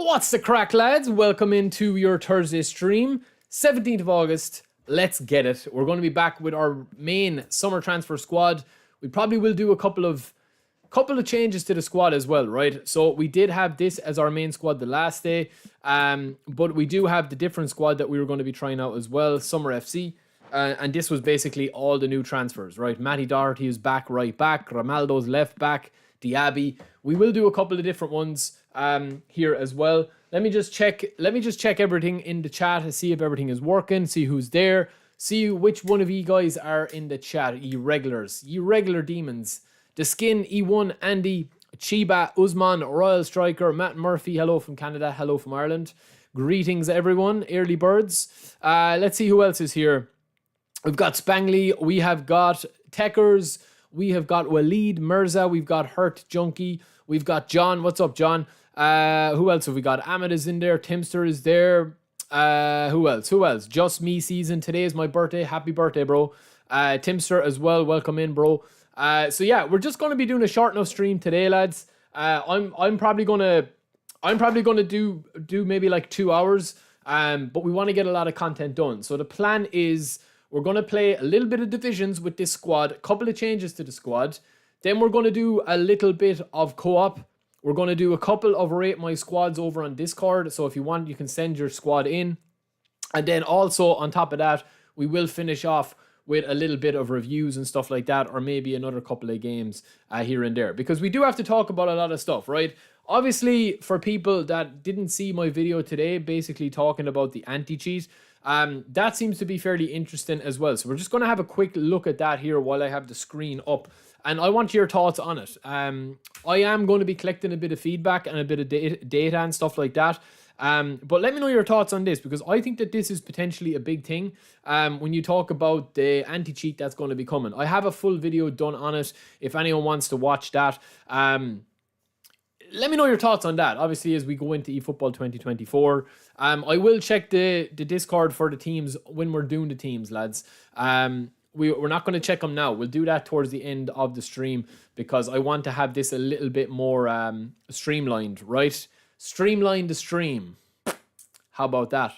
What's the crack, lads? Welcome into your Thursday stream, 17th of August. Let's get it. We're going to be back with our main summer transfer squad. We probably will do a couple of changes to the squad as well, right? So we did have this as our main squad the last day, but we do have the different squad that we were going to be trying out as well, Summer FC. And this was basically all the new transfers, right? Matty Doherty is back, right back. Ramaldo's left back. Diaby. We will do a couple of different ones here as well. Let me just check everything in the chat to see if everything is working, see who's there, see which one of you guys are in the chat, ye regular demons. The Skin, E1, Andy, Chiba, Usman, Royal Striker, Matt Murphy, hello from Canada, hello from Ireland. Greetings everyone, early birds. Let's see who else is here. We've got Spangley, we have got Techers, we have got Waleed Mirza, we've got Hurt Junkie, we've got John. What's up, John? Who else have we got? Ahmed is in there, Timster is there. Who else? Just Me Season. Today is my birthday. Happy birthday, bro. Timster as well. Welcome in, bro. So yeah, we're just gonna be doing a short enough stream today, lads. I'm probably gonna do maybe like 2 hours. But we want to get a lot of content done. So the plan is we're gonna play a little bit of divisions with this squad, a couple of changes to the squad. Then we're gonna do a little bit of co-op. We're gonna do a couple of Rate My Squads over on Discord. So if you want, you can send your squad in. And then also on top of that, we will finish off with a little bit of reviews and stuff like that, or maybe another couple of games here and there, because we do have to talk about a lot of stuff, right? Obviously, for people that didn't see my video today, basically talking about the anti-cheat, that seems to be fairly interesting as well. So we're just going to have a quick look at that here while I have the screen up, and I want your thoughts on it. I am going to be collecting a bit of feedback and a bit of data and stuff like that. But let me know your thoughts on this, because I think that this is potentially a big thing when you talk about the anti-cheat that's going to be coming. I have a full video done on it if anyone wants to watch that. Let me know your thoughts on that, obviously, as we go into eFootball 2024. I will check the Discord for the teams when we're doing the teams, lads. We're not going to check them now. We'll do that towards the end of the stream, because I want to have this a little bit more streamlined, right? Streamline the stream. How about that?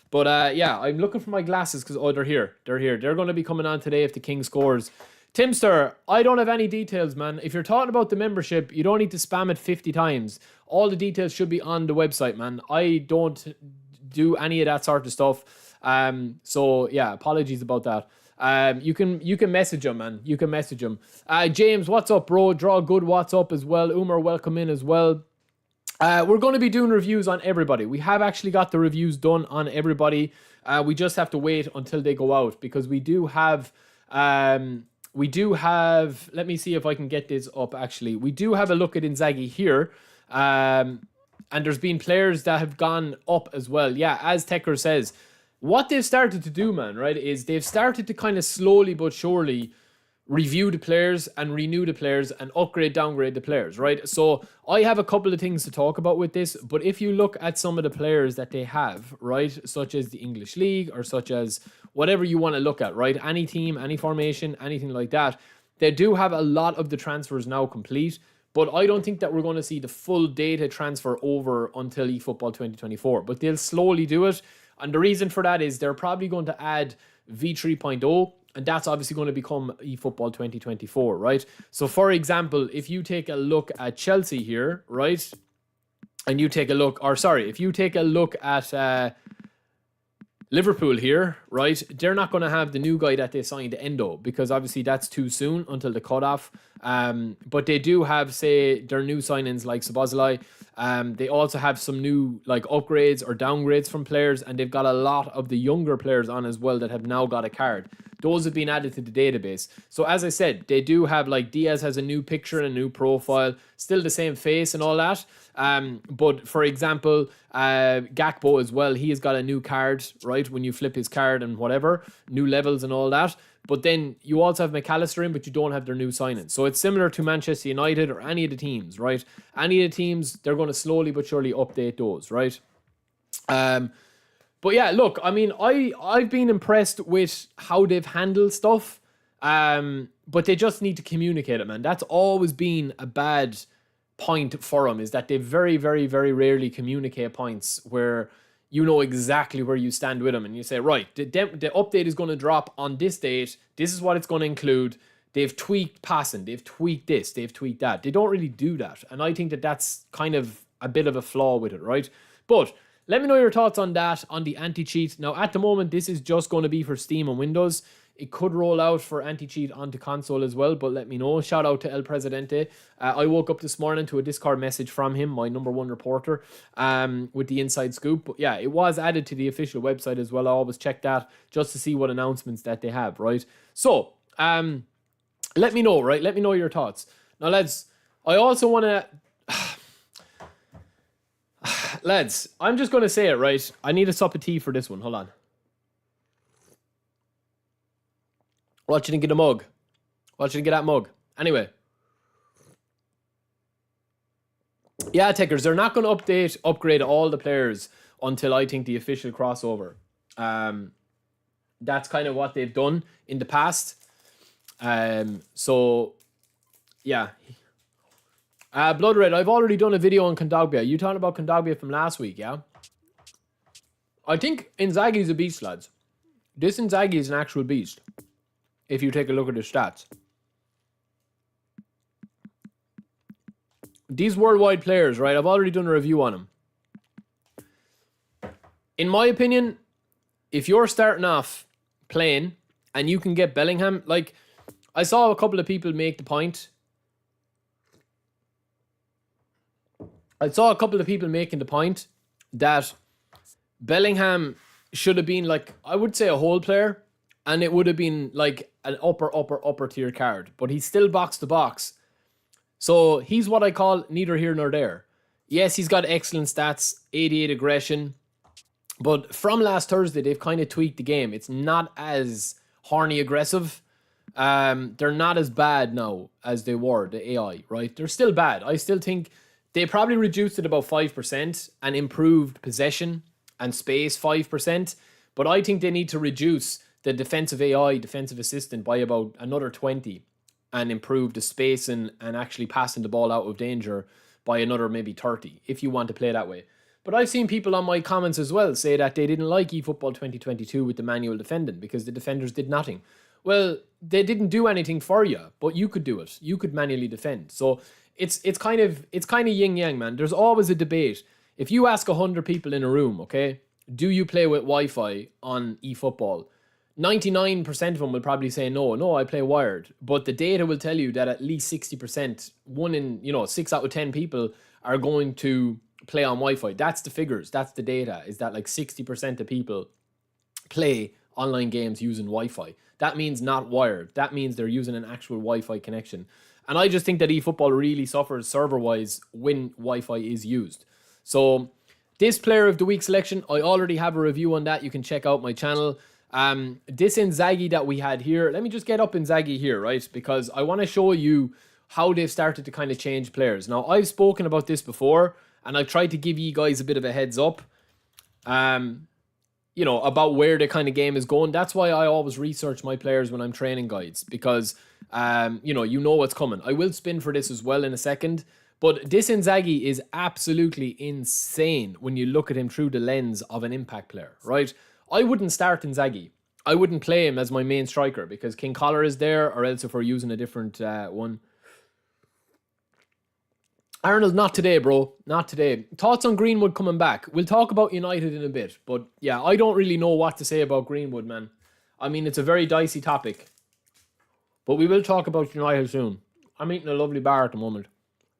But yeah, I'm looking for my glasses because, oh, they're here. They're going to be coming on today if the King scores. Timster, I don't have any details, man. If you're talking about the membership, you don't need to spam it 50 times. All the details should be on the website, man. I don't do any of that sort of stuff. So yeah, apologies about that. You can message him, man. You can message him. James, what's up, bro? Draw good, what's up as well. Umar, welcome in as well. We're going to be doing reviews on everybody. We have actually got the reviews done on everybody. We just have to wait until they go out, because we do have, let me see if I can get this up actually. We do have a look at Inzaghi here. And there's been players that have gone up as well. Yeah, as Tecker says, what they've started to do, man, right, is they've started to kind of slowly but surely review the players and renew the players and upgrade, downgrade the players, right? So I have a couple of things to talk about with this, but if you look at some of the players that they have, right, such as the English League or such as whatever you want to look at, right, any team, any formation, anything like that, they do have a lot of the transfers now complete, but I don't think that we're going to see the full data transfer over until eFootball 2024, but they'll slowly do it, and the reason for that is they're probably going to add V3.0, and that's obviously going to become eFootball 2024, right? So, for example, if you take a look at Chelsea here, right? And you take a look, or sorry, if you take a look at Liverpool here, right? They're not going to have the new guy that they signed, Endo, because obviously that's too soon until the cutoff. But they do have, say, their new signings like Szoboszlai. They also have some new like upgrades or downgrades from players, and they've got a lot of the younger players on as well that have now got a card. Those have been added to the database. So as I said, they do have, like, Diaz has a new picture and a new profile, still the same face and all that. But for example, Gakpo as well, he has got a new card, right? When you flip his card and whatever, new levels and all that. But then you also have McAllister in, but you don't have their new signings. So it's similar to Manchester United or any of the teams, right? Any of the teams, they're going to slowly but surely update those, right? But yeah, look, I mean, I've been impressed with how they've handled stuff. But they just need to communicate it, man. That's always been a bad point for them is that they very, very, very rarely communicate points where you know exactly where you stand with them, and you say, right, the update is going to drop on this date. This is what it's going to include. They've tweaked passing. They've tweaked this. They've tweaked that. They don't really do that. And I think that that's kind of a bit of a flaw with it, right? But let me know your thoughts on that, on the anti-cheat. Now, at the moment, this is just going to be for Steam and Windows. It could roll out for anti-cheat onto console as well, but let me know. Shout out to El Presidente. I woke up this morning to a Discord message from him, my #1 reporter, with the inside scoop. But yeah, it was added to the official website as well. I always check that just to see what announcements that they have, right? So, let me know, right? Let me know your thoughts. Now, lads, I also want to... lads, I'm just going to say it, right? I need a sup of tea for this one. Hold on. What you think of the mug? What you think of that mug? Anyway. Yeah, Techers, they're not going to upgrade all the players until I think the official crossover. That's kind of what they've done in the past. So, yeah. Blood Red, I've already done a video on Kondogbia. You talking about Kondogbia from last week, yeah? I think Inzaghi's a beast, lads. This Inzaghi is an actual beast. If you take a look at his stats. These worldwide players, right? I've already done a review on them. In my opinion, if you're starting off playing and you can get Bellingham, like, I saw a couple of people make the point. I saw a couple of people making the point that Bellingham should have been, like, I would say a whole player, and it would have been like an upper tier card, but he's still box to box. So he's what I call neither here nor there. Yes, he's got excellent stats, 88 aggression, but from last Thursday, they've kind of tweaked the game. It's not as horny aggressive. They're not as bad now as they were, the AI, right? They're still bad. I still think they probably reduced it about 5% and improved possession and space 5%, but I think they need to reduce the defensive AI, defensive assistant, by about another 20 and improve the space and actually passing the ball out of danger by another maybe 30 if you want to play that way. But I've seen people on my comments as well say that they didn't like eFootball 2022 with the manual defending because the defenders did nothing. Well, they didn't do anything for you, but you could do it. You could manually defend. So it's kind of yin yang, man. There's always a debate. If you ask 100 people in a room, okay, do you play with Wi-Fi on eFootball? 99% of them will probably say no, I play wired. But the data will tell you that at least 60%, 6 out of 10 people are going to play on Wi-Fi. That's the figures. That's the data, is that like 60% of people play online games using Wi-Fi. That means not wired. That means they're using an actual Wi-Fi connection. And I just think that eFootball really suffers server-wise when Wi-Fi is used. So this player of the week selection, I already have a review on that. You can check out my channel. This Inzaghi that we had here, let me just get up Inzaghi here, right? Because I want to show you how they've started to kind of change players. Now, I've spoken about this before, and I've tried to give you guys a bit of a heads up, about where the kind of game is going. That's why I always research my players when I'm training guides, because, you know what's coming. I will spin for this as well in a second, but this Inzaghi is absolutely insane when you look at him through the lens of an impact player, right? I wouldn't start Inzaghi. I wouldn't play him as my main striker because King Collar is there, or else if we're using a different one. Arnold, not today, bro. Not today. Thoughts on Greenwood coming back? We'll talk about United in a bit, but yeah, I don't really know what to say about Greenwood, man. I mean, it's a very dicey topic, but we will talk about United soon. I'm eating a lovely bar at the moment.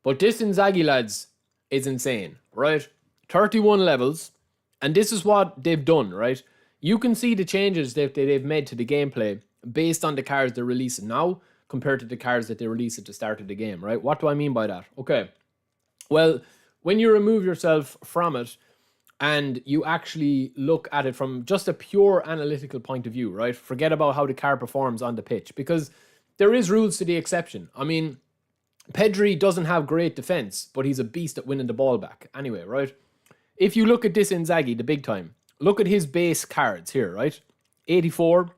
But this Inzaghi, lads, is insane, right? 31 levels, and this is what they've done, right? You can see the changes that they've made to the gameplay based on the cards they're releasing now compared to the cards that they released at the start of the game, right? What do I mean by that? Okay. Well, when you remove yourself from it and you actually look at it from just a pure analytical point of view, right? Forget about how the card performs on the pitch, because there is rules to the exception. I mean, Pedri doesn't have great defense, but he's a beast at winning the ball back anyway, right? If you look at this Inzaghi, the big time, look at his base cards here, right? 84,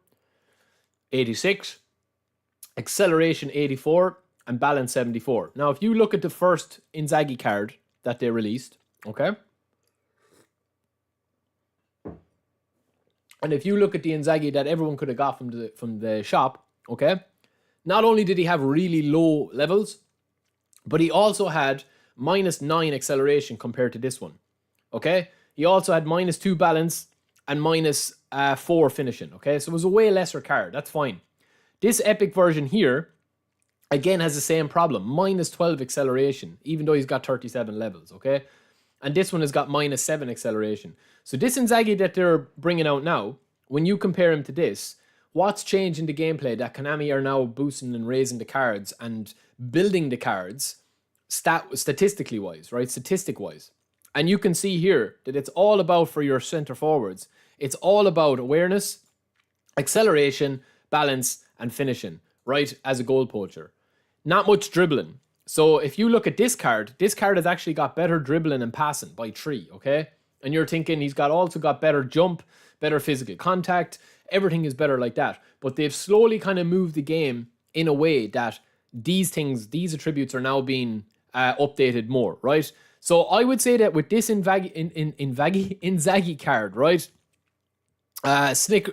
86, acceleration 84, and balance 74. Now, if you look at the first Inzaghi card that they released, okay? And if you look at the Inzaghi that everyone could have got from the shop, okay? Not only did he have really low levels, but he also had -9 acceleration compared to this one, okay? He also had -2 balance and -4 finishing, okay? So it was a way lesser card. That's fine. This epic version here, again, has the same problem. -12 acceleration, even though he's got 37 levels, okay? And this one has got -7 acceleration. So this Inzaghi that they're bringing out now, when you compare him to this, what's changed in the gameplay that Konami are now boosting and raising the cards and building the cards statistically wise, right? Statistic wise. And you can see here that it's all about, for your center forwards, it's all about awareness, acceleration, balance, and finishing, right? As a goal poacher. Not much dribbling. So if you look at this card has actually got better dribbling and passing by 3, okay? And you're thinking he's also got better jump, better physical contact, everything is better like that. But they've slowly kind of moved the game in a way that these attributes are now being updated more, right? So I would say that with this Inzaghi card, right?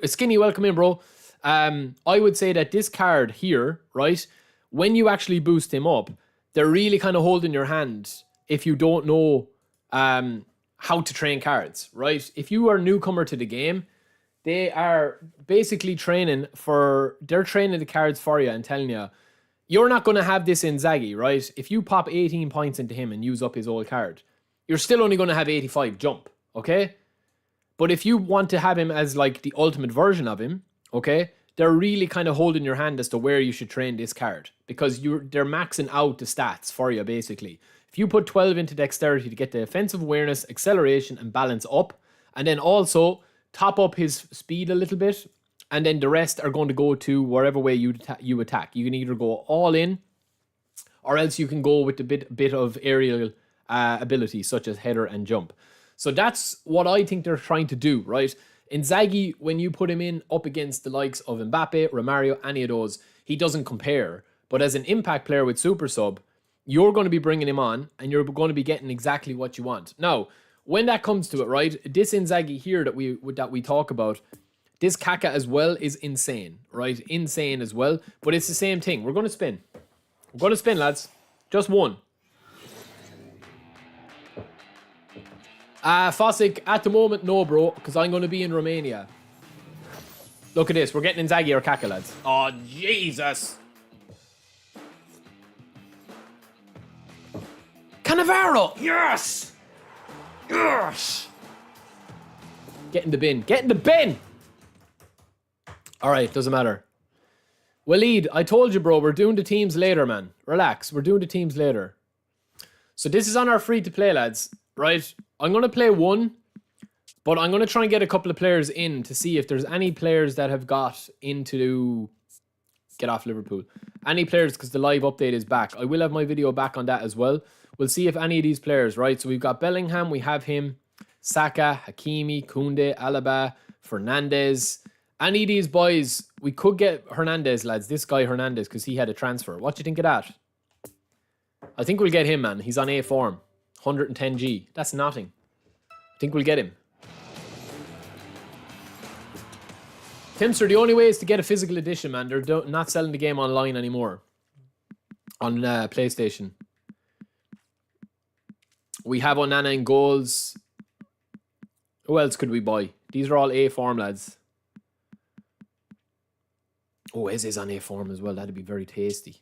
Skinny, welcome in, bro. I would say that this card here, right? When you actually boost him up, they're really kind of holding your hand if you don't know how to train cards, right? If you are a newcomer to the game, they are basically training the cards for you and telling you, you're not going to have this Inzaghi, right? If you pop 18 points into him and use up his old card, you're still only going to have 85 jump, okay? But if you want to have him as like the ultimate version of him, okay, they're really kind of holding your hand as to where you should train this card, because they're maxing out the stats for you, basically. If you put 12 into dexterity to get the offensive awareness, acceleration, and balance up, and then also top up his speed a little bit, and then the rest are going to go to wherever way you attack. You can either go all in, or else you can go with a bit of aerial ability, such as header and jump. So that's what I think they're trying to do, right? Inzaghi, when you put him in up against the likes of Mbappe, Romario, any of those, he doesn't compare. But as an impact player with Super Sub, you're going to be bringing him on, and you're going to be getting exactly what you want. Now, when that comes to it, right, this Inzaghi here that we talk about, this Kaka as well is insane, right? Insane as well. But it's the same thing. We're going to spin. We're going to spin, lads. Just one. Fossick, at the moment, no, bro, because I'm going to be in Romania. Look at this. We're getting Inzaghi or Kaka, lads. Oh, Jesus. Cannavaro. Yes. Yes. Get in the bin. Get in the bin. All right, doesn't matter. Waleed, I told you, bro, we're doing the teams later, man. Relax. We're doing the teams later. So this is on our free-to-play, lads, right? I'm going to play one, but I'm going to try and get a couple of players in to see if there's any players that have got into... Get off Liverpool. Any players, because the live update is back. I will have my video back on that as well. We'll see if any of these players, right? So we've got Bellingham, we have him, Saka, Hakimi, Koundé, Alaba, Fernandes. Any of these boys, we could get Hernandez, lads. This guy Hernandez, because he had a transfer. What do you think of that? I think we'll get him, man. He's on A form. 110G. That's nothing. I think we'll get him. Timster, the only way is to get a physical edition, man. They're not selling the game online anymore. On PlayStation. We have Onana in goals. Who else could we buy? These are all A form, lads. Oh, Eze is on A form as well. That'd be very tasty.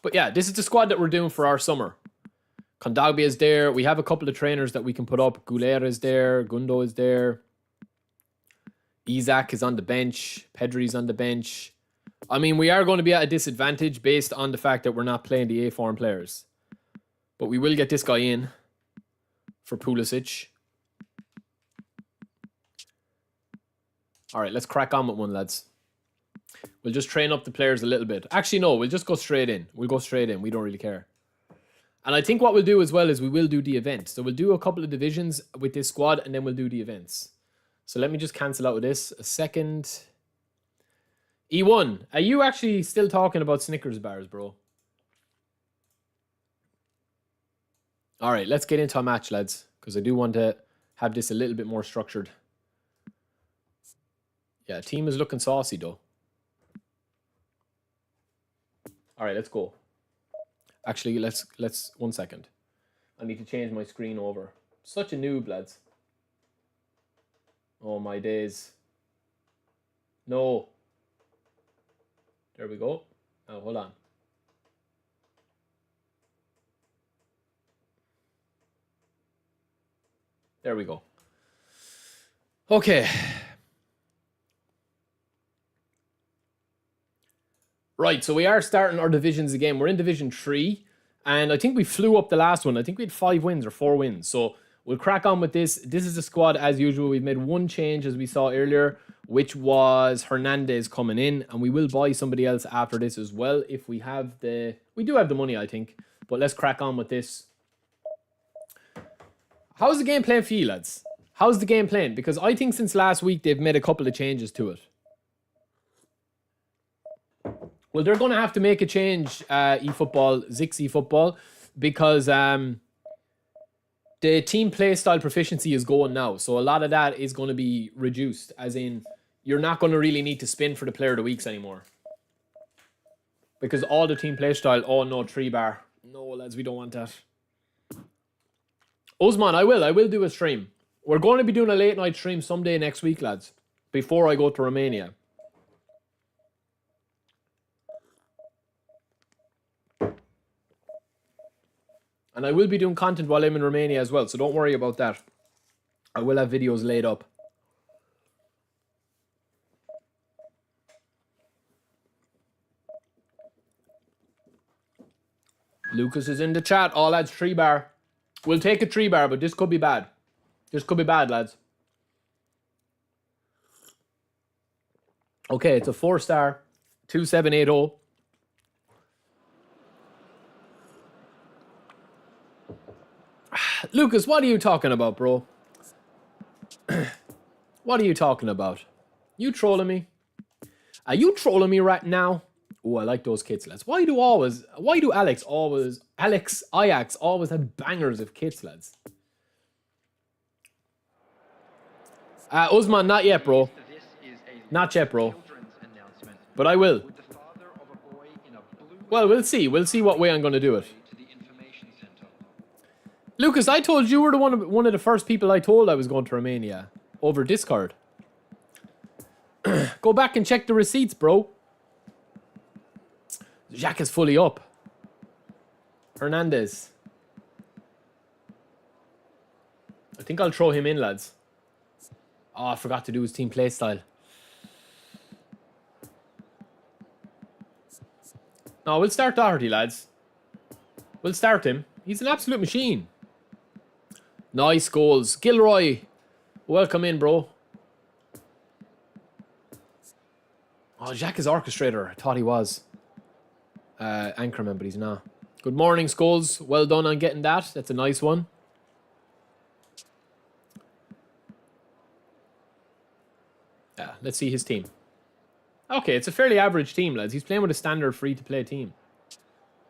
But yeah, this is the squad that we're doing for our summer. Kondogbia is there. We have a couple of trainers that we can put up. Goulet is there. Gundo is there. Isaac is on the bench. Pedri's on the bench. I mean, we are going to be at a disadvantage based on the fact that we're not playing the A form players. But we will get this guy in for Pulisic. All right, let's crack on with one, lads. We'll just train up the players a little bit. Actually, no, we'll just go straight in. We'll go straight in. We don't really care. And I think what we'll do as well is we will do the event. So we'll do a couple of divisions with this squad, and then we'll do the events. So let me just cancel out with this. A second. E1, are you actually still talking about Snickers bars, bro? All right, let's get into a match, lads, because I do want to have this a little bit more structured. Yeah, team is looking saucy, though. All right, let's go. Actually, let's 1 second. I need to change my screen over. Such a noob, lads. Oh, my days. No. There we go. Oh, hold on. There we go. Okay. Right, so we are starting our divisions again. We're in Division 3, and I think we flew up the last one. I think we had 5 wins or 4 wins. So we'll crack on with this. This is the squad as usual. We've made one change, as we saw earlier, which was Hernandez coming in, and we will buy somebody else after this as well if we have the... We do have the money, I think, but let's crack on with this. How's the game playing for you, lads? How's the game playing? Because I think since last week, they've made a couple of changes to it. Well, they're going to have to make a change, eFootball, Zix eFootball, because the team play style proficiency is going now. So a lot of that is going to be reduced, as in you're not going to really need to spin for the player of the weeks anymore. Because all the team play style, oh no, 3-bar. No, lads, we don't want that. Osman, I will do a stream. We're going to be doing a late night stream someday next week, lads, before I go to Romania. And I will be doing content while I'm in Romania as well, so don't worry about that. I will have videos laid up. Lucas is in the chat. All lads, 3-bar. We'll take a 3-bar, but this could be bad. This could be bad, lads. Okay, it's a 4-star. 2780. Lucas, what are you talking about, bro? What are you talking about? You trolling me? Are you trolling me right now? Oh, I like those kits, lads. Why do Ajax always have bangers of kits, lads? Usman, not yet, bro. Not yet, bro. But I will. Well, we'll see. We'll see what way I'm going to do it. Lucas, I told you were the one of the first people I told I was going to Romania over Discord. Go back and check the receipts, bro. Jack is fully up. Hernandez. I think I'll throw him in, lads. Oh, I forgot to do his team play style. No, we'll start Doherty, lads. We'll start him. He's an absolute machine. Nice goals. Gilroy, welcome in, bro. Oh, Jack is orchestrator. I thought he was. Anchorman, but he's not. Good morning, Skulls. Well done on getting that. That's a nice one. Yeah, let's see his team. Okay, it's a fairly average team, lads. He's playing with a standard free-to-play team.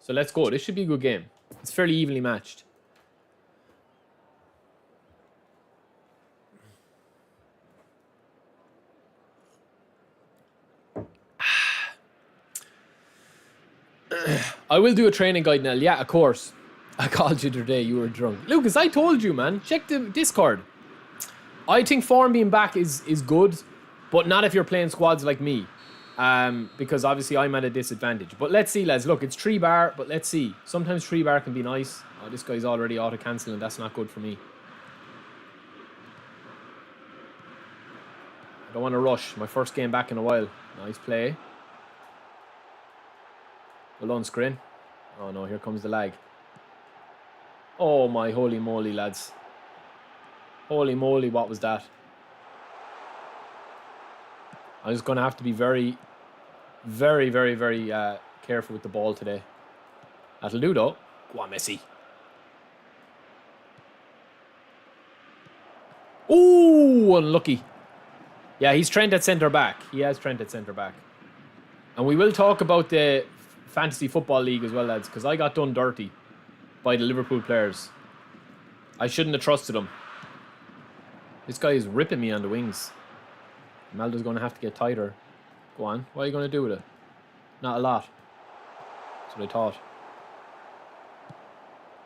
So let's go. This should be a good game. It's fairly evenly matched. I will do a training guide, Nell. Yeah, of course. I called you today. You were drunk. Lucas, I told you, man. Check the Discord. I think form being back is good, but not if you're playing squads like me. Because obviously I'm at a disadvantage. But let's see, lads. Look, it's 3-bar, but let's see. Sometimes 3-bar can be nice. Oh, this guy's already auto-cancelling. That's not good for me. I don't want to rush. My first game back in a while. Nice play. Well done, screen. Oh no, here comes the lag. Oh my holy moly, lads. Holy moly, what was that? I'm just going to have to be very, very, very, very careful with the ball today. That'll do, though. Go on, Messi. Ooh, unlucky. Yeah, he's Trent at centre-back. He has Trent at centre-back. And we will talk about the Fantasy Football League as well, lads, because I got done dirty by the Liverpool players. I shouldn't have trusted them. This guy is ripping me on the wings. Ronaldo's going to have to get tighter. Go on. What are you going to do with it? Not a lot. That's what I thought.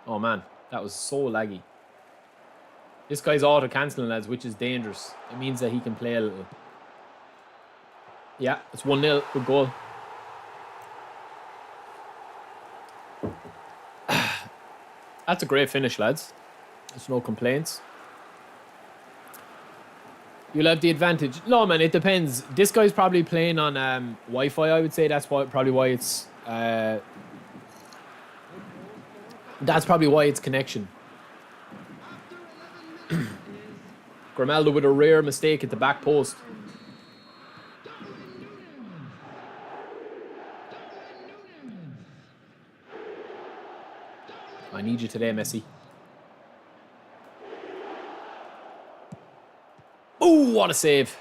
Oh, man. That was so laggy. This guy's auto-cancelling, lads, which is dangerous. It means that he can play a little. Yeah, it's 1-0. Good goal. That's a great finish, lads. There's no complaints. You'll have the advantage. No, man, it depends. This guy's probably playing on Wi-Fi, I would say. That's probably why it's... that's probably why it's connection. Grimaldo with a rare mistake at the back post. I need you today, Messi. Oh, what a save.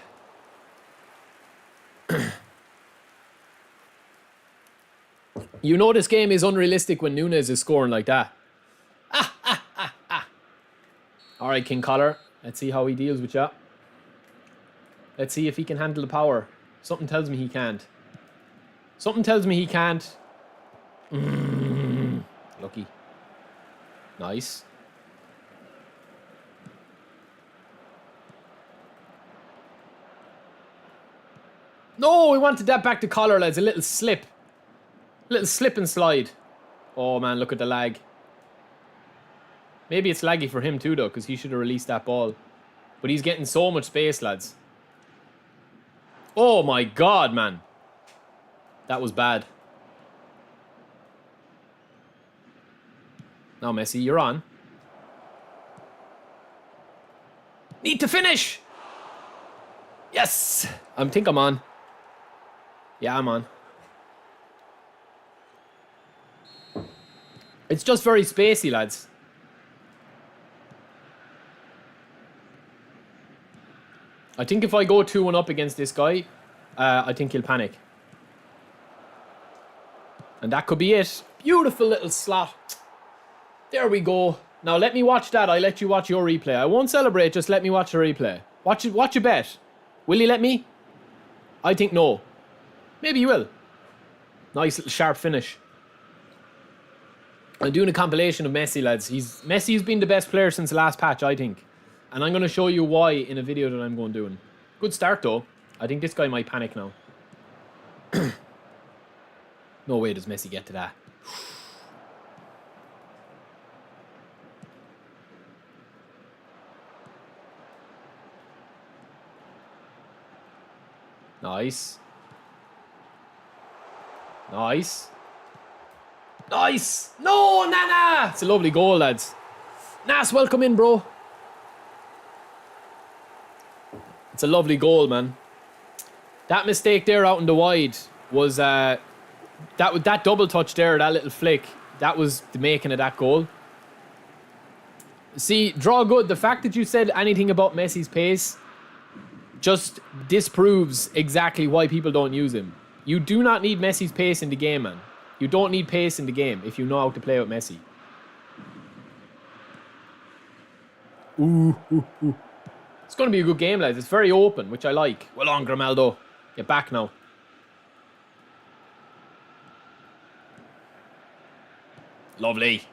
You know this game is unrealistic when Núñez is scoring like that. All right, King Collar. Let's see how he deals with you. Let's see if he can handle the power. Something tells me he can't. Something tells me he can't. Lucky. Nice. No, we wanted that back to Collar, lads. A little slip. Little slip and slide. Oh, man, look at the lag. Maybe it's laggy for him too, though, because he should have released that ball. But he's getting so much space, lads. Oh, my God, man. That was bad. Now, Messi, you're on. Need to finish. Yes. I think I'm on. Yeah, I'm on. It's just very spacey, lads. I think if I go 2-1 up against this guy, I think he'll panic. And that could be it. Beautiful little slot. There we go. Now let me watch that. I let you watch your replay. I won't celebrate, just let me watch the replay. Watch a bet. Will you let me? I think no. Maybe you will. Nice little sharp finish. I'm doing a compilation of Messi, lads. Messi's been the best player since the last patch, I think. And I'm going to show you why in a video that I'm going doing. Good start, though. I think this guy might panic now. No way does Messi get to that. Nice. Nice. Nice. No, Nana. It's a lovely goal, lads. Nas, welcome in, bro. It's a lovely goal, man. That mistake there out in the wide was that double touch there, that little flick. That was the making of that goal. See, draw good. The fact that you said anything about Messi's pace just disproves exactly why people don't use him. You do not need Messi's pace in the game, man. You don't need pace in the game if you know how to play with Messi. Ooh. It's going to be a good game, lads. It's very open, which I like. Well on, Grimaldo. Get back now. Lovely.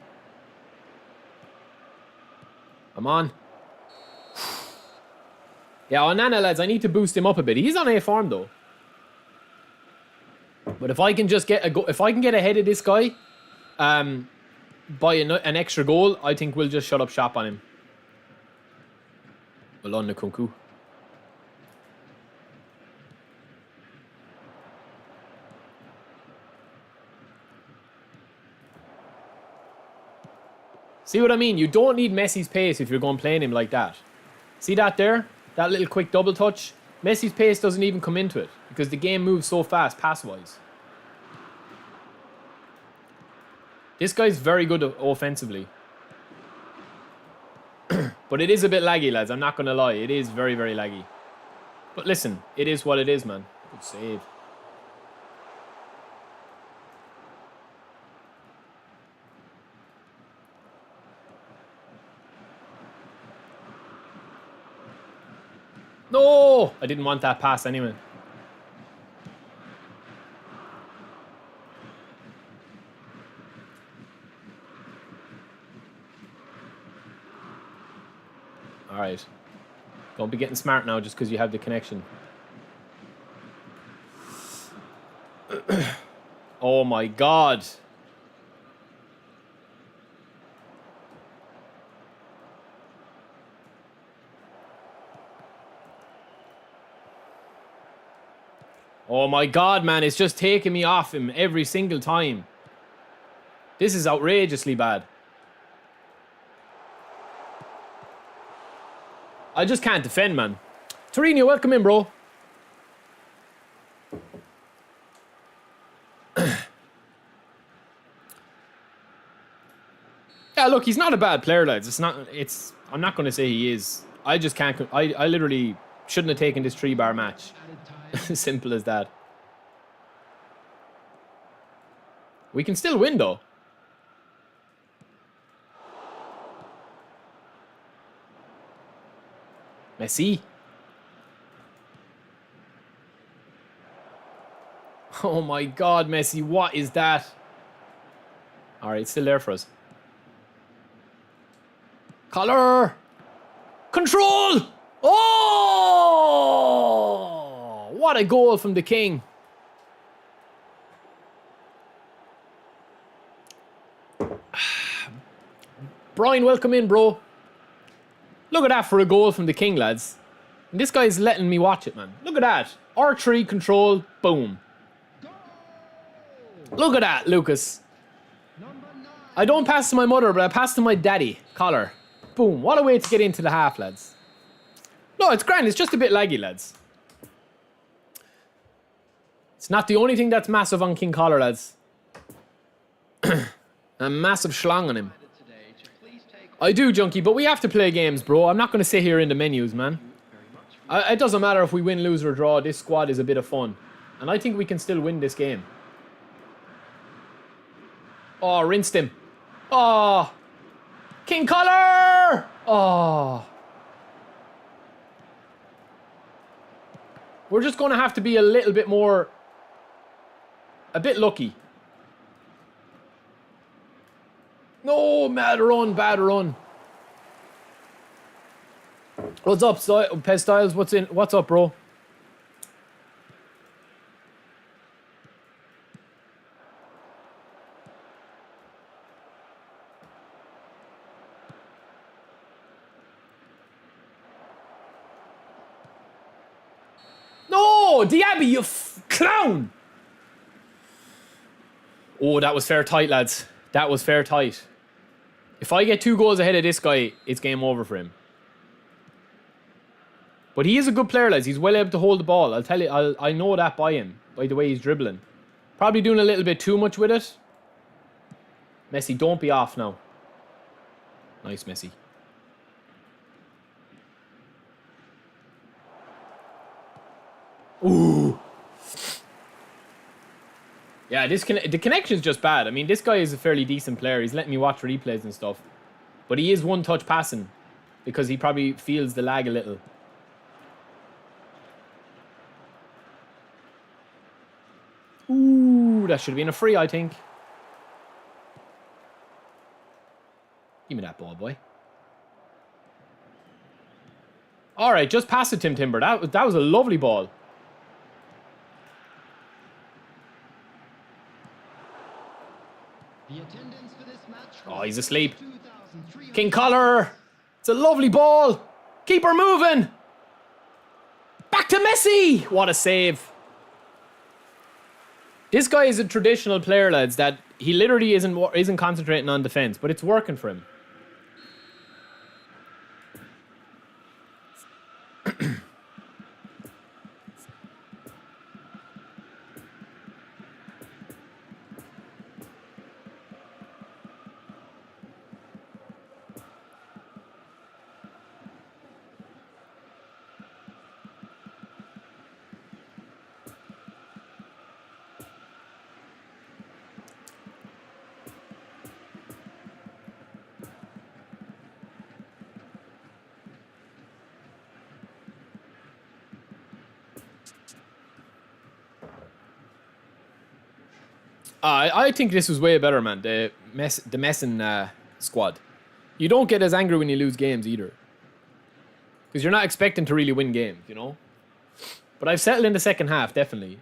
I'm on. Yeah, Onana, lads, I need to boost him up a bit. He's on A form, though. But if I can just get if I can get ahead of this guy by an extra goal, I think we'll just shut up shop on him. Well on, Nkunku. See what I mean? You don't need Messi's pace if you're going playing him like that. See that there? That little quick double touch? Messi's pace doesn't even come into it because the game moves so fast pass-wise. This guy's very good offensively. But it is a bit laggy, lads. I'm not going to lie. It is very, very laggy. But listen, it is what it is, man. Good save. No! I didn't want that pass anyway. Alright. Don't be getting smart now just because you have the connection. Oh my god. Oh my god, man. It's just taking me off him every single time. This is outrageously bad. I just can't defend, man. Torino, welcome in, bro. Yeah, look, he's not a bad player, lads. I'm not going to say he is. I just can't. I literally shouldn't have taken this 3-bar match. Simple as that. We can still win, though. Messi. Oh my god, Messi. What is that? Alright, it's still there for us. Collar! Control! Oh! What a goal from the king. Brian, welcome in, bro. Look at that for a goal from the king, lads. And this guy's letting me watch it, man. Look at that. R3, control, boom. Look at that, Lucas. I don't pass to my mother, but I pass to my daddy. Collar. Boom. What a way to get into the half, lads. No, it's grand. It's just a bit laggy, lads. It's not the only thing that's massive on King Collar, lads. A massive schlong on him. I do, Junkie, but we have to play games, bro. I'm not going to sit here in the menus, man. It doesn't matter if we win, lose, or draw. This squad is a bit of fun. And I think we can still win this game. Oh, rinsed him. Oh. King Collar! Oh. We're just going to have to be a little bit more... a bit lucky. No, bad run, bad run. What's up, Pez Styles? What's up, bro? No, Diaby, you clown! Oh, that was fair tight, lads. That was fair tight. If I get 2 goals ahead of this guy, it's game over for him. But he is a good player, lads. He's well able to hold the ball. I'll tell you, I know that by him, by the way he's dribbling. Probably doing a little bit too much with it. Messi, don't be off now. Nice, Messi. Ooh. Yeah, the connection's just bad. I mean, this guy is a fairly decent player. He's letting me watch replays and stuff. But he is one-touch passing because he probably feels the lag a little. Ooh, that should have been a free, I think. Give me that ball, boy. All right, just pass it, Tim Timber. That was a lovely ball. Oh, he's asleep. King Collar. It's a lovely ball. Keep her moving. Back to Messi. What a save. This guy is a traditional player, lads, that he literally isn't concentrating on defense, but it's working for him. I think this was way better, man. The Messing squad. You don't get as angry when you lose games either. Because you're not expecting to really win games, you know? But I've settled in the second half, definitely.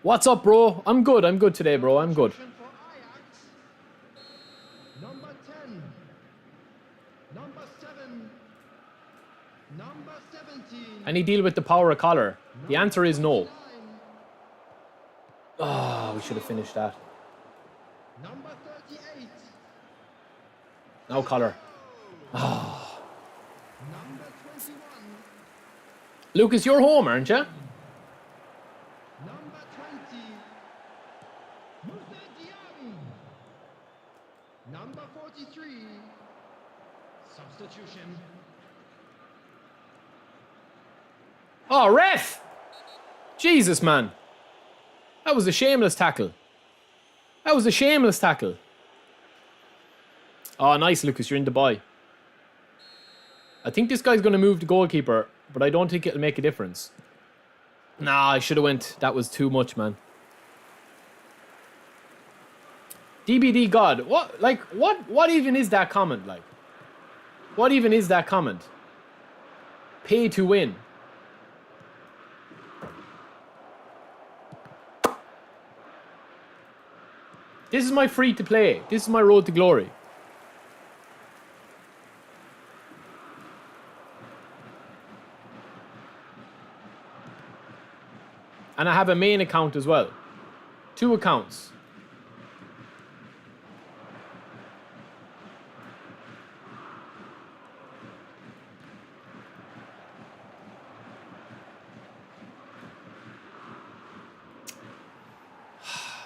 What's up, bro? I'm good. I'm good today, bro. I'm good. Number 10. Number 7. Number 17. Any deal with the power of collar? The answer is no. Oh, we should have finished that. Number 38. No collar. Oh. Number 21. Lucas, you're home, aren't you? Number 20. Moussa Diaby. Number 43. Substitution. Oh, ref! Jesus, man. That was a shameless tackle. That was a shameless tackle. Oh, nice, Lucas. You're in Dubai. I think this guy's going to move the goalkeeper, but I don't think it'll make a difference. Nah, I should have went. That was too much, man. DBD God. What even is that comment, like? What even is that comment? Pay to win. This is my free to play. This is my road to glory. And I have a main account as well. 2 accounts.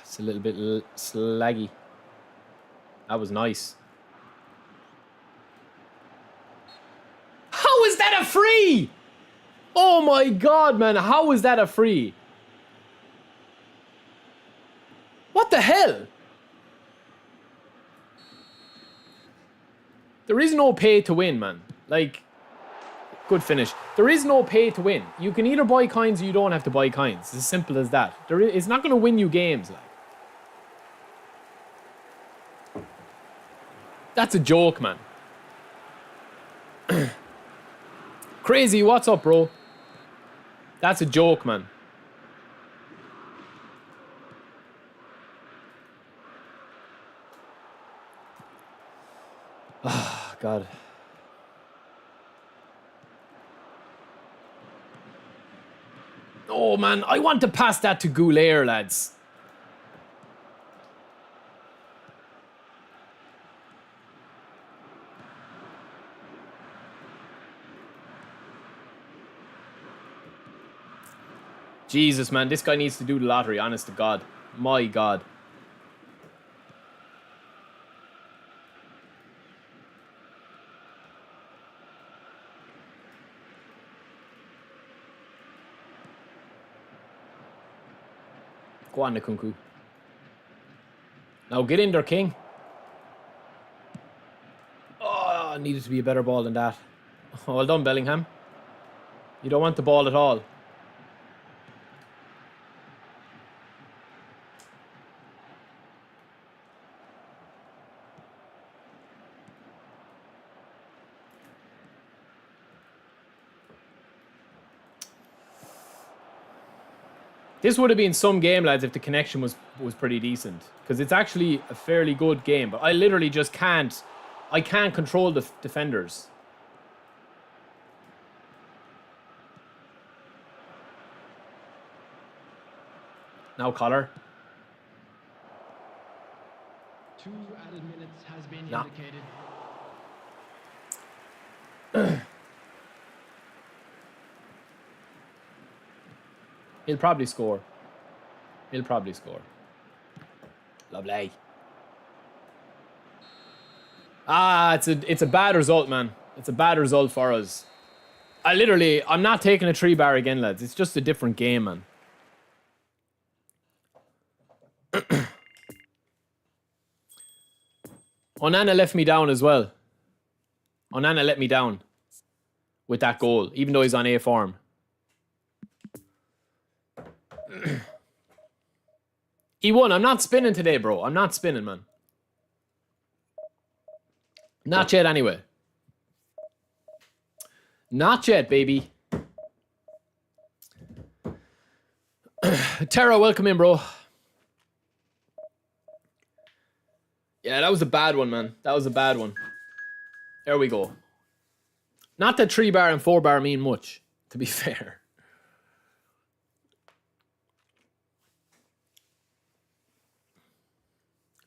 It's a little bit slaggy. That was nice. How is that a free? Oh my god, man. How is that a free? What the hell? There is no pay to win, man. Like, good finish. There is no pay to win. You can either buy coins or you don't have to buy coins. It's as simple as that. It's not going to win you games. Like. That's a joke, man. Crazy, what's up, bro? That's a joke, man. Oh, God. Oh, man, I want to pass that to Goulet, lads. Jesus, man, this guy needs to do the lottery, honest to God. My God. Go on, Nkunku. Now get in there, King. Oh, needed to be a better ball than that. Oh, well done, Bellingham. You don't want the ball at all. This would have been some game, lads, if the connection was pretty decent. Because it's actually a fairly good game. But I literally just can't. I can't control the defenders. Now Collar. 2 added minutes has been Nah. indicated. He'll probably score. He'll probably score. Lovely. Ah, it's a bad result, man. It's a bad result for us. I'm not taking a 3 bar again, lads. It's just a different game, man. Onana left me down as well. Onana let me down with that goal, even though he's on A form. E1, I'm not spinning today, bro. I'm not spinning, man. Not yet, anyway. Not yet, baby. Tara, welcome in, bro. Yeah, that was a bad one, man. That was a bad one. There we go. Not that 3 bar and 4 bar mean much, to be fair.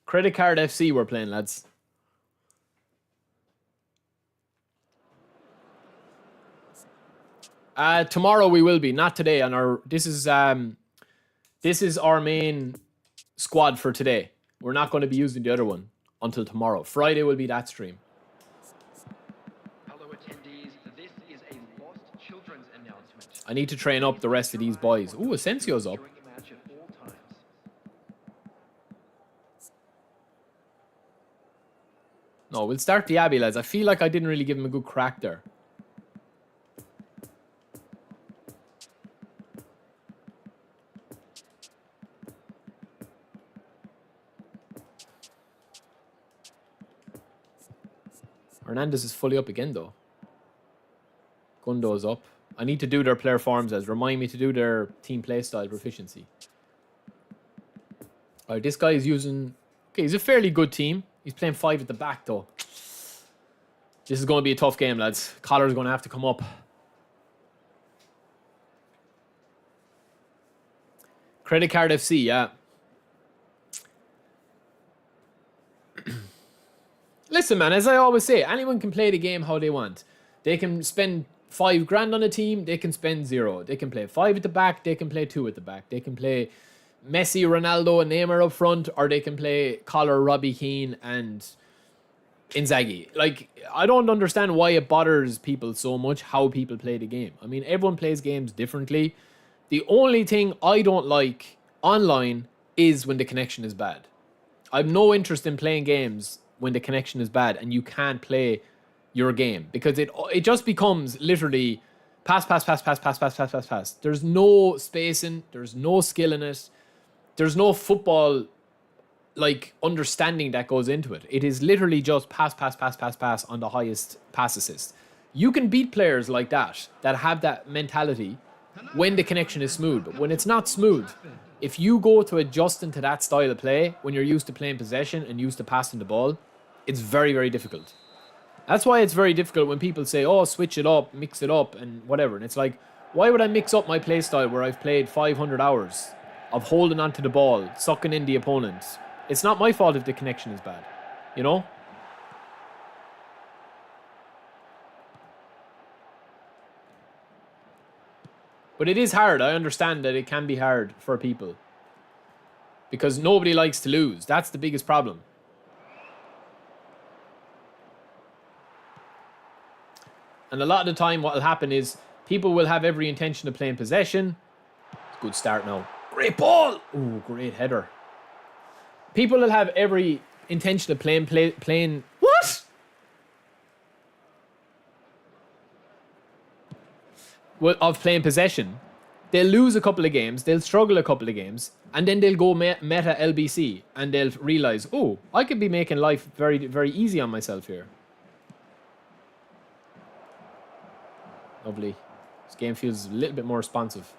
Credit Card FC we're playing, lads. Tomorrow we will be, not today. On our this is our main squad for today. We're not going to be using the other one until tomorrow. Friday will be that stream. Hello attendees, this is a lost children's announcement. I need to train up the rest of these boys. Ooh, Asensio's up. During the match at all times. No, we'll start the Abbey, lads. I feel like I didn't really give him a good crack there. Hernandez is fully up again, though. Gundo's up. I need to do their player forms as. Remind me to do their team play style proficiency. Alright, this guy is using... Okay, he's a fairly good team. He's playing 5 at the back, though. This is going to be a tough game, lads. Collar's going to have to come up. Credit Card FC, yeah. Listen, man, as I always say, anyone can play the game how they want. They can spend 5 grand on a team, they can spend 0. They can play 5 at the back, they can play 2 at the back. They can play Messi, Ronaldo, and Neymar up front, or they can play Collar, Robbie Keane, and Inzaghi. Like, I don't understand why it bothers people so much how people play the game. I mean, everyone plays games differently. The only thing I don't like online is when the connection is bad. I have no interest in playing games when the connection is bad and you can't play your game, because it just becomes literally pass. There's no spacing, there's no skill in it, there's no football like understanding that goes into it. It is literally just pass on the highest pass assist. You can beat players like that have that mentality when the connection is smooth, but when it's not smooth, if you go to adjusting to that style of play when you're used to playing possession and used to passing the ball, it's very, very difficult. That's why it's very difficult when people say, oh, switch it up, mix it up, and whatever. And it's like, why would I mix up my play style where I've played 500 hours of holding onto the ball, sucking in the opponent? It's not my fault if the connection is bad, you know? But it is hard. I understand that it can be hard for people, because nobody likes to lose. That's the biggest problem. And a lot of the time what will happen is people will have every intention of playing possession. Good start now. Great ball. Ooh, great header. People will have every intention of playing. What? Well, of playing possession. They'll lose a couple of games. They'll struggle a couple of games. And then they'll go meta LBC. And they'll realize, oh, I could be making life very, very easy on myself here. Lovely. This game feels a little bit more responsive.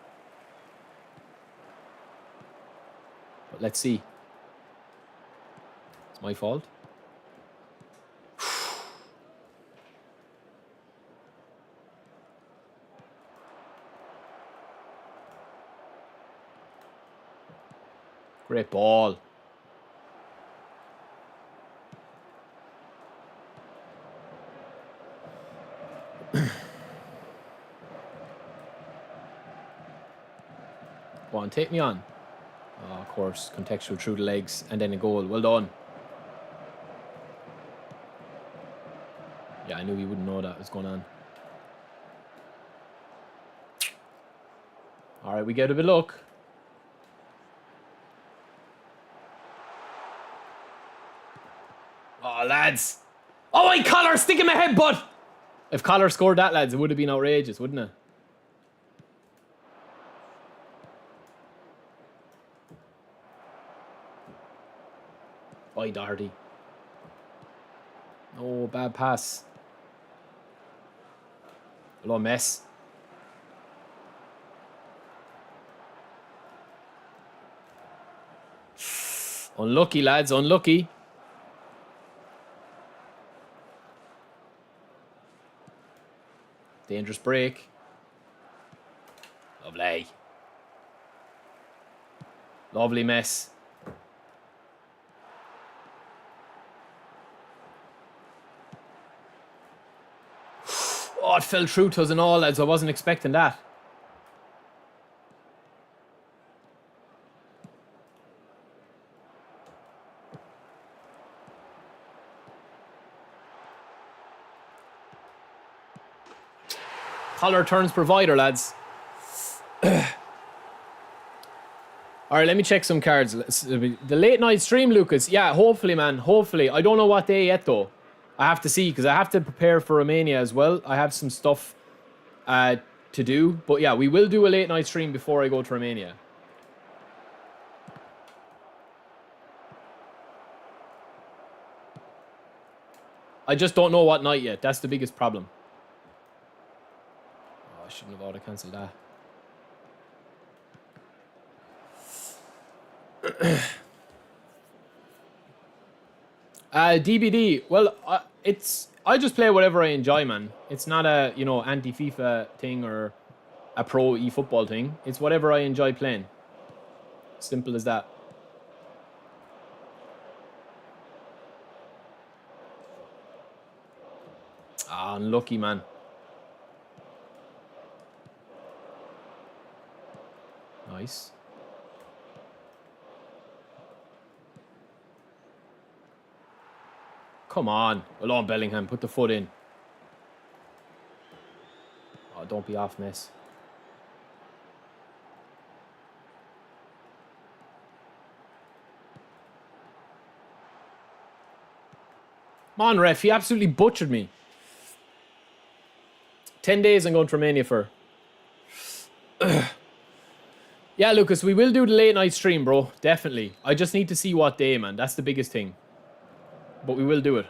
But let's see. It's my fault. Great ball. Go on, take me on. Oh, of course, contextual through the legs and then a goal. Well done. Yeah, I knew you wouldn't know that was going on. All right, we get a bit of luck. Oh, lads. Oh, my collar, stick in my head, bud. If Collar scored that, lads, it would have been outrageous, wouldn't it? Bye, Doherty. No, bad pass. Hello, mess. Unlucky, lads, unlucky. Dangerous break. Lovely. Lovely mess. Oh, it fell through to us and all, lads. I wasn't expecting that. Collar turns provider, lads. All right, let me check some cards. The late night stream, Lucas. Yeah, hopefully, man. Hopefully. I don't know what day yet, though. I have to see, because I have to prepare for Romania as well. I have some stuff to do. But yeah, we will do a late night stream before I go to Romania. I just don't know what night yet. That's the biggest problem. Oh, I shouldn't have auto-cancelled that. DBD. Well, I just play whatever I enjoy, man. It's not a, anti-FIFA thing or a pro eFootball thing. It's whatever I enjoy playing. Simple as that. Ah, unlucky, man. Nice. Come on. Alone, Bellingham. Put the foot in. Oh, don't be off, miss. Come on, ref. He absolutely butchered me. 10 days I'm going to Romania for. Yeah, Lucas, we will do the late night stream, bro. Definitely. I just need to see what day, man. That's the biggest thing. But we will do it.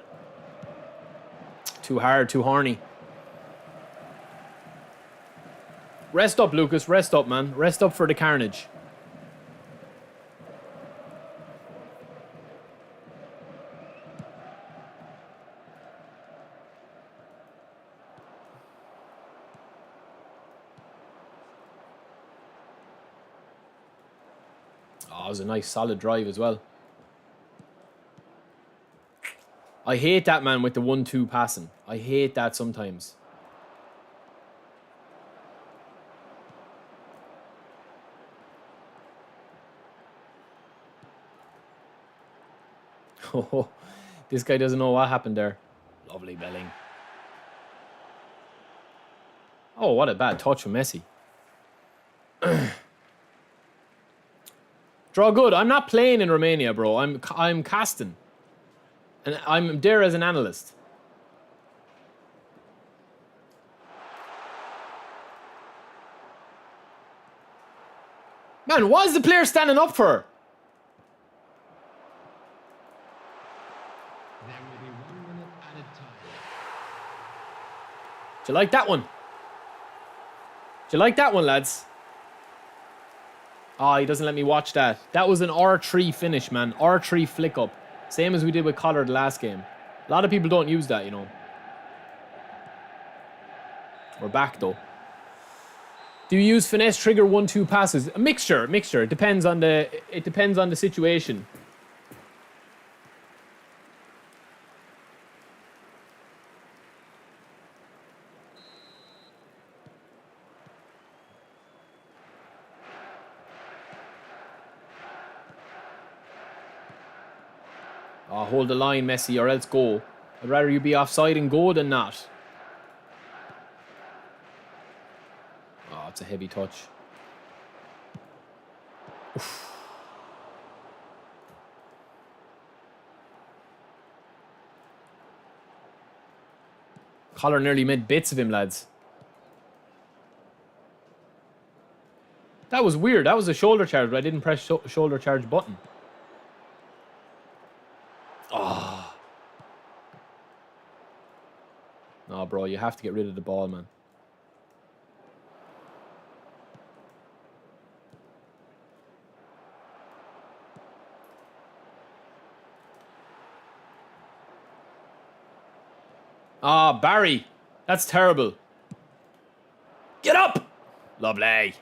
Too hard, too horny. Rest up, Lucas. Rest up, man. Rest up for the carnage. Oh, it was a nice solid drive as well. I hate that, man, with the 1-2 passing. I hate that sometimes. Oh, this guy doesn't know what happened there. Lovely Belling. Oh, what a bad touch from Messi. Draw good. I'm not playing in Romania, bro. I'm casting. And I'm there as an analyst. Man, what is the player standing up for? There will be 1 minute added time. Do you like that one? Do you like that one, lads? Oh, he doesn't let me watch that. That was an R3 finish, man. R3 flick up. Same as we did with Collar the last game. A lot of people don't use that, you know. We're back, though. Do you use finesse trigger 1-2 passes? A mixture. It depends on the situation. Oh, hold the line, Messi, or else go. I'd rather you be offside and go than not. Oh, it's a heavy touch. Oof. Collar nearly made bits of him, lads. That was weird. That was a shoulder charge, but I didn't press shoulder charge button. Oh. No, bro, you have to get rid of the ball, man. Ah, Barry. That's terrible. Get up! Lovely.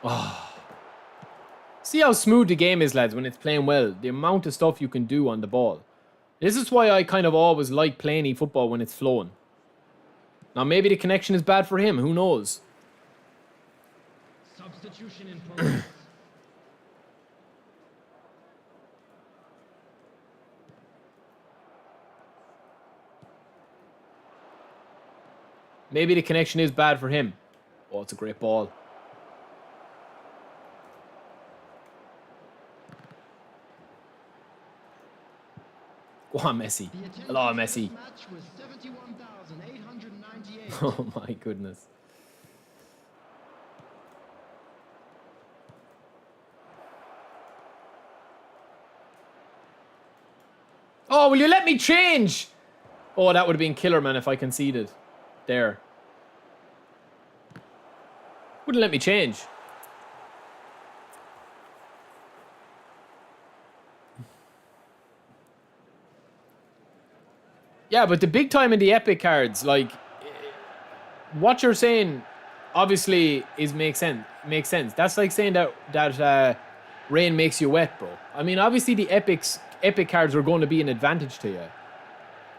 Oh. See how smooth the game is, lads, when it's playing well. The amount of stuff you can do on the ball. This is why I kind of always like playing eFootball when it's flowing. Now, maybe the connection is bad for him. Who knows? Substitution in progress. Maybe the connection is bad for him. Oh, it's a great ball. Go on, Messi. Hello, Messi. Oh, my goodness. Oh, will you let me change? Oh, that would have been killer, man, if I conceded. There. Wouldn't let me change. Yeah, but the big time in the epic cards, like, what you're saying, obviously, makes sense. Makes sense. That's like saying that rain makes you wet, bro. I mean, obviously, the epic cards are going to be an advantage to you.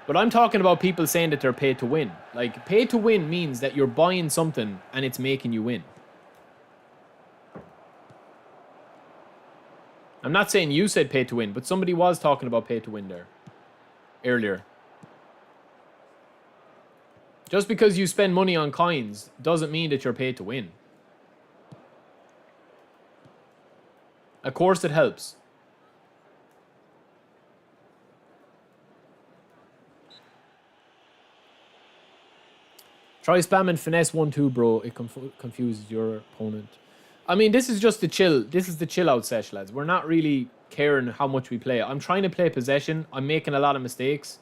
But I'm talking about people saying that they're paid to win. Like, pay to win means that you're buying something and it's making you win. I'm not saying you said pay to win, but somebody was talking about pay to win there earlier. Just because you spend money on coins doesn't mean that you're paid to win. Of course it helps. Try spam and finesse 1-2, bro. It confuses your opponent. I mean, this is just the chill. This is the chill out sesh, lads. We're not really caring how much we play. I'm trying to play possession. I'm making a lot of mistakes.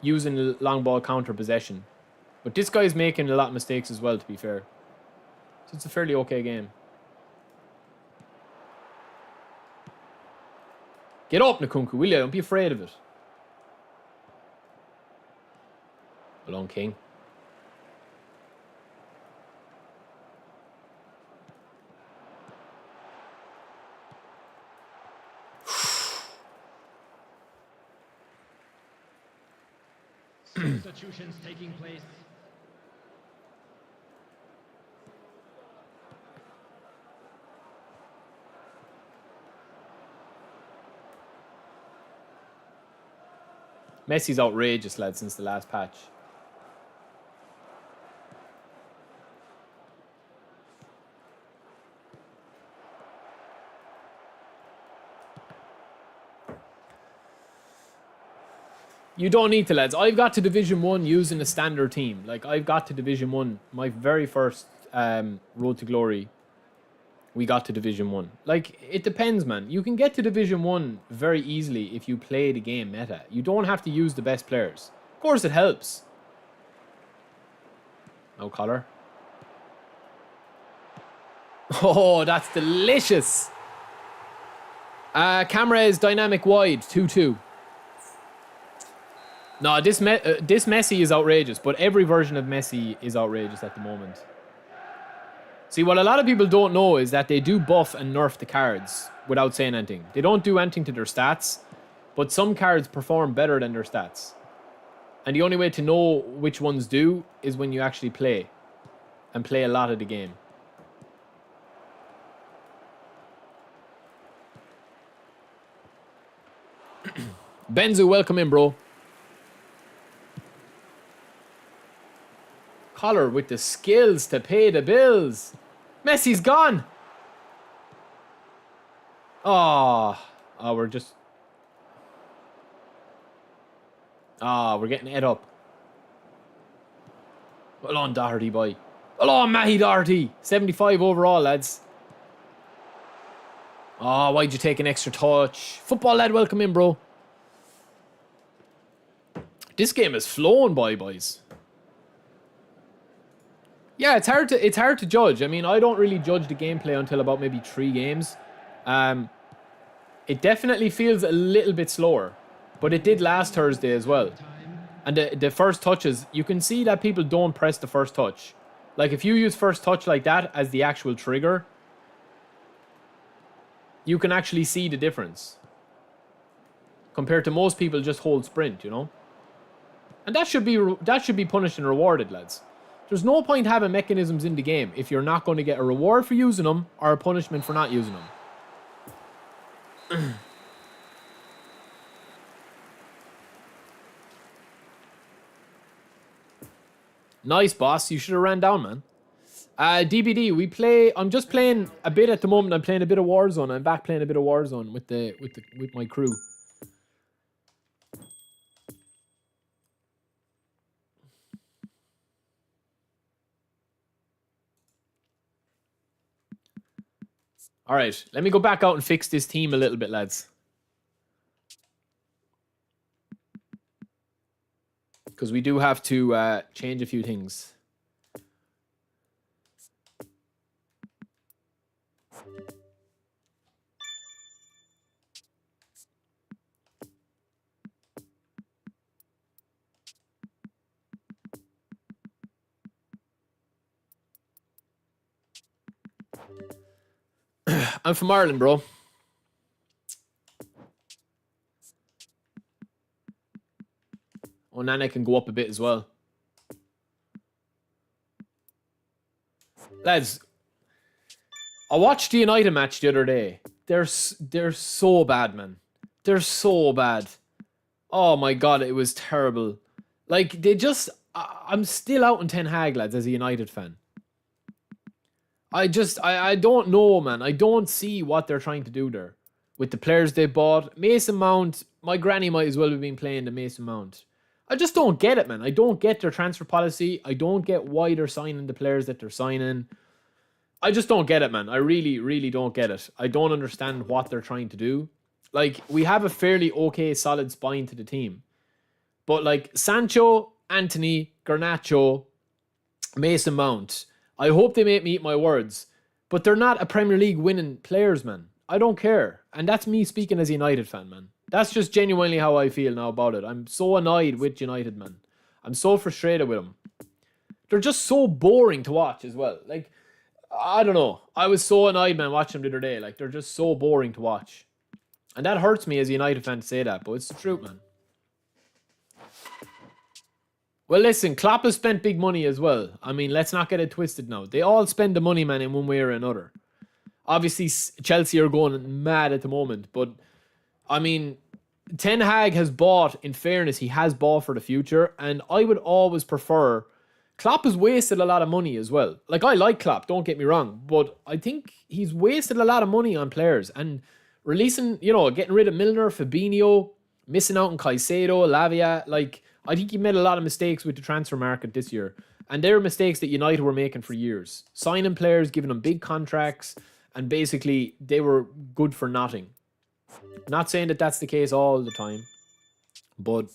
Using long ball counter possession. But this guy's making a lot of mistakes as well, to be fair. So it's a fairly okay game. Get up, Nkunku, will you? Don't be afraid of it. Well on, King. Substitutions taking place. Messi's outrageous, lads, since the last patch. You don't need to, lads. I've got to Division 1 using a standard team. Like, I've got to Division 1. My very first Road to Glory, we got to Division 1. Like, it depends, man. You can get to Division 1 very easily if you play the game meta. You don't have to use the best players. Of course, it helps. No collar. Oh, that's delicious. Camera is dynamic wide, 2-2. No, this Messi is outrageous, but every version of Messi is outrageous at the moment. See, what a lot of people don't know is that they do buff and nerf the cards without saying anything. They don't do anything to their stats, but some cards perform better than their stats. And the only way to know which ones do is when you actually play. And play a lot of the game. Benzu, welcome in, bro. Collar with the skills to pay the bills. Messi's gone. Oh, oh, we're just. Ah, we're getting it up. Well on, Doherty, boy. Well on, Mahi Doherty. 75 overall, lads. Oh, why'd you take an extra touch? Football lad, welcome in, bro. This game is flowing by, boys. Yeah, it's hard to judge. I mean, I don't really judge the gameplay until about maybe 3 games. It definitely feels a little bit slower, but it did last Thursday as well. And the first touches, you can see that people don't press the first touch. Like, if you use first touch like that as the actual trigger, you can actually see the difference. Compared to most people just hold sprint, you know? And that should be punished and rewarded, lads. There's no point having mechanisms in the game if you're not going to get a reward for using them or a punishment for not using them. Nice, boss. You should have ran down, man. DBD, we play. I'm just playing a bit at the moment. I'm playing a bit of Warzone. I'm back playing a bit of Warzone with my crew. All right, let me go back out and fix this team a little bit, lads. Because we do have to change a few things. I'm from Ireland, bro. Oh, Nana can go up a bit as well. Lads, I watched the United match the other day. They're so bad, man. They're so bad. Oh my god, it was terrible. Like, they just... I'm still out on Ten Hag, lads, as a United fan. I don't know, man. I don't see what they're trying to do there. With the players they bought. Mason Mount, my granny might as well have been playing the Mason Mount. I just don't get it, man. I don't get their transfer policy. I don't get why they're signing the players that they're signing. I just don't get it, man. I really, really don't get it. I don't understand what they're trying to do. Like, we have a fairly okay, solid spine to the team. But, like, Sancho, Anthony, Garnacho, Mason Mount, I hope they make me eat my words. But they're not a Premier League winning players, man. I don't care. And that's me speaking as a United fan, man. That's just genuinely how I feel now about it. I'm so annoyed with United, man. I'm so frustrated with them. They're just so boring to watch as well. Like, I don't know. I was so annoyed, man, watching them the other day. Like, they're just so boring to watch. And that hurts me as a United fan to say that, but it's the truth, man. Well, listen, Klopp has spent big money as well. I mean, let's not get it twisted now. They all spend the money, man, in one way or another. Obviously, Chelsea are going mad at the moment, but, I mean, Ten Hag has bought, in fairness, he has bought for the future, and I would always prefer... Klopp has wasted a lot of money as well. Like, I like Klopp, don't get me wrong, but I think he's wasted a lot of money on players, and releasing, you know, getting rid of Milner, Fabinho, missing out on Caicedo, Lavia, like... I think he made a lot of mistakes with the transfer market this year. And they're mistakes that United were making for years. Signing players, giving them big contracts, and basically they were good for nothing. Not saying that that's the case all the time, but...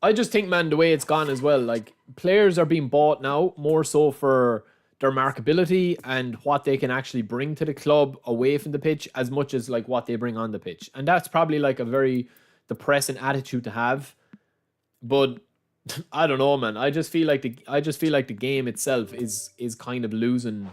I just think, man, the way it's gone as well, like, players are being bought now more so for their markability and what they can actually bring to the club away from the pitch as much as, like, what they bring on the pitch. And that's probably, like, a very depressing attitude to have. But I don't know, man. I just feel like the game itself is kind of losing,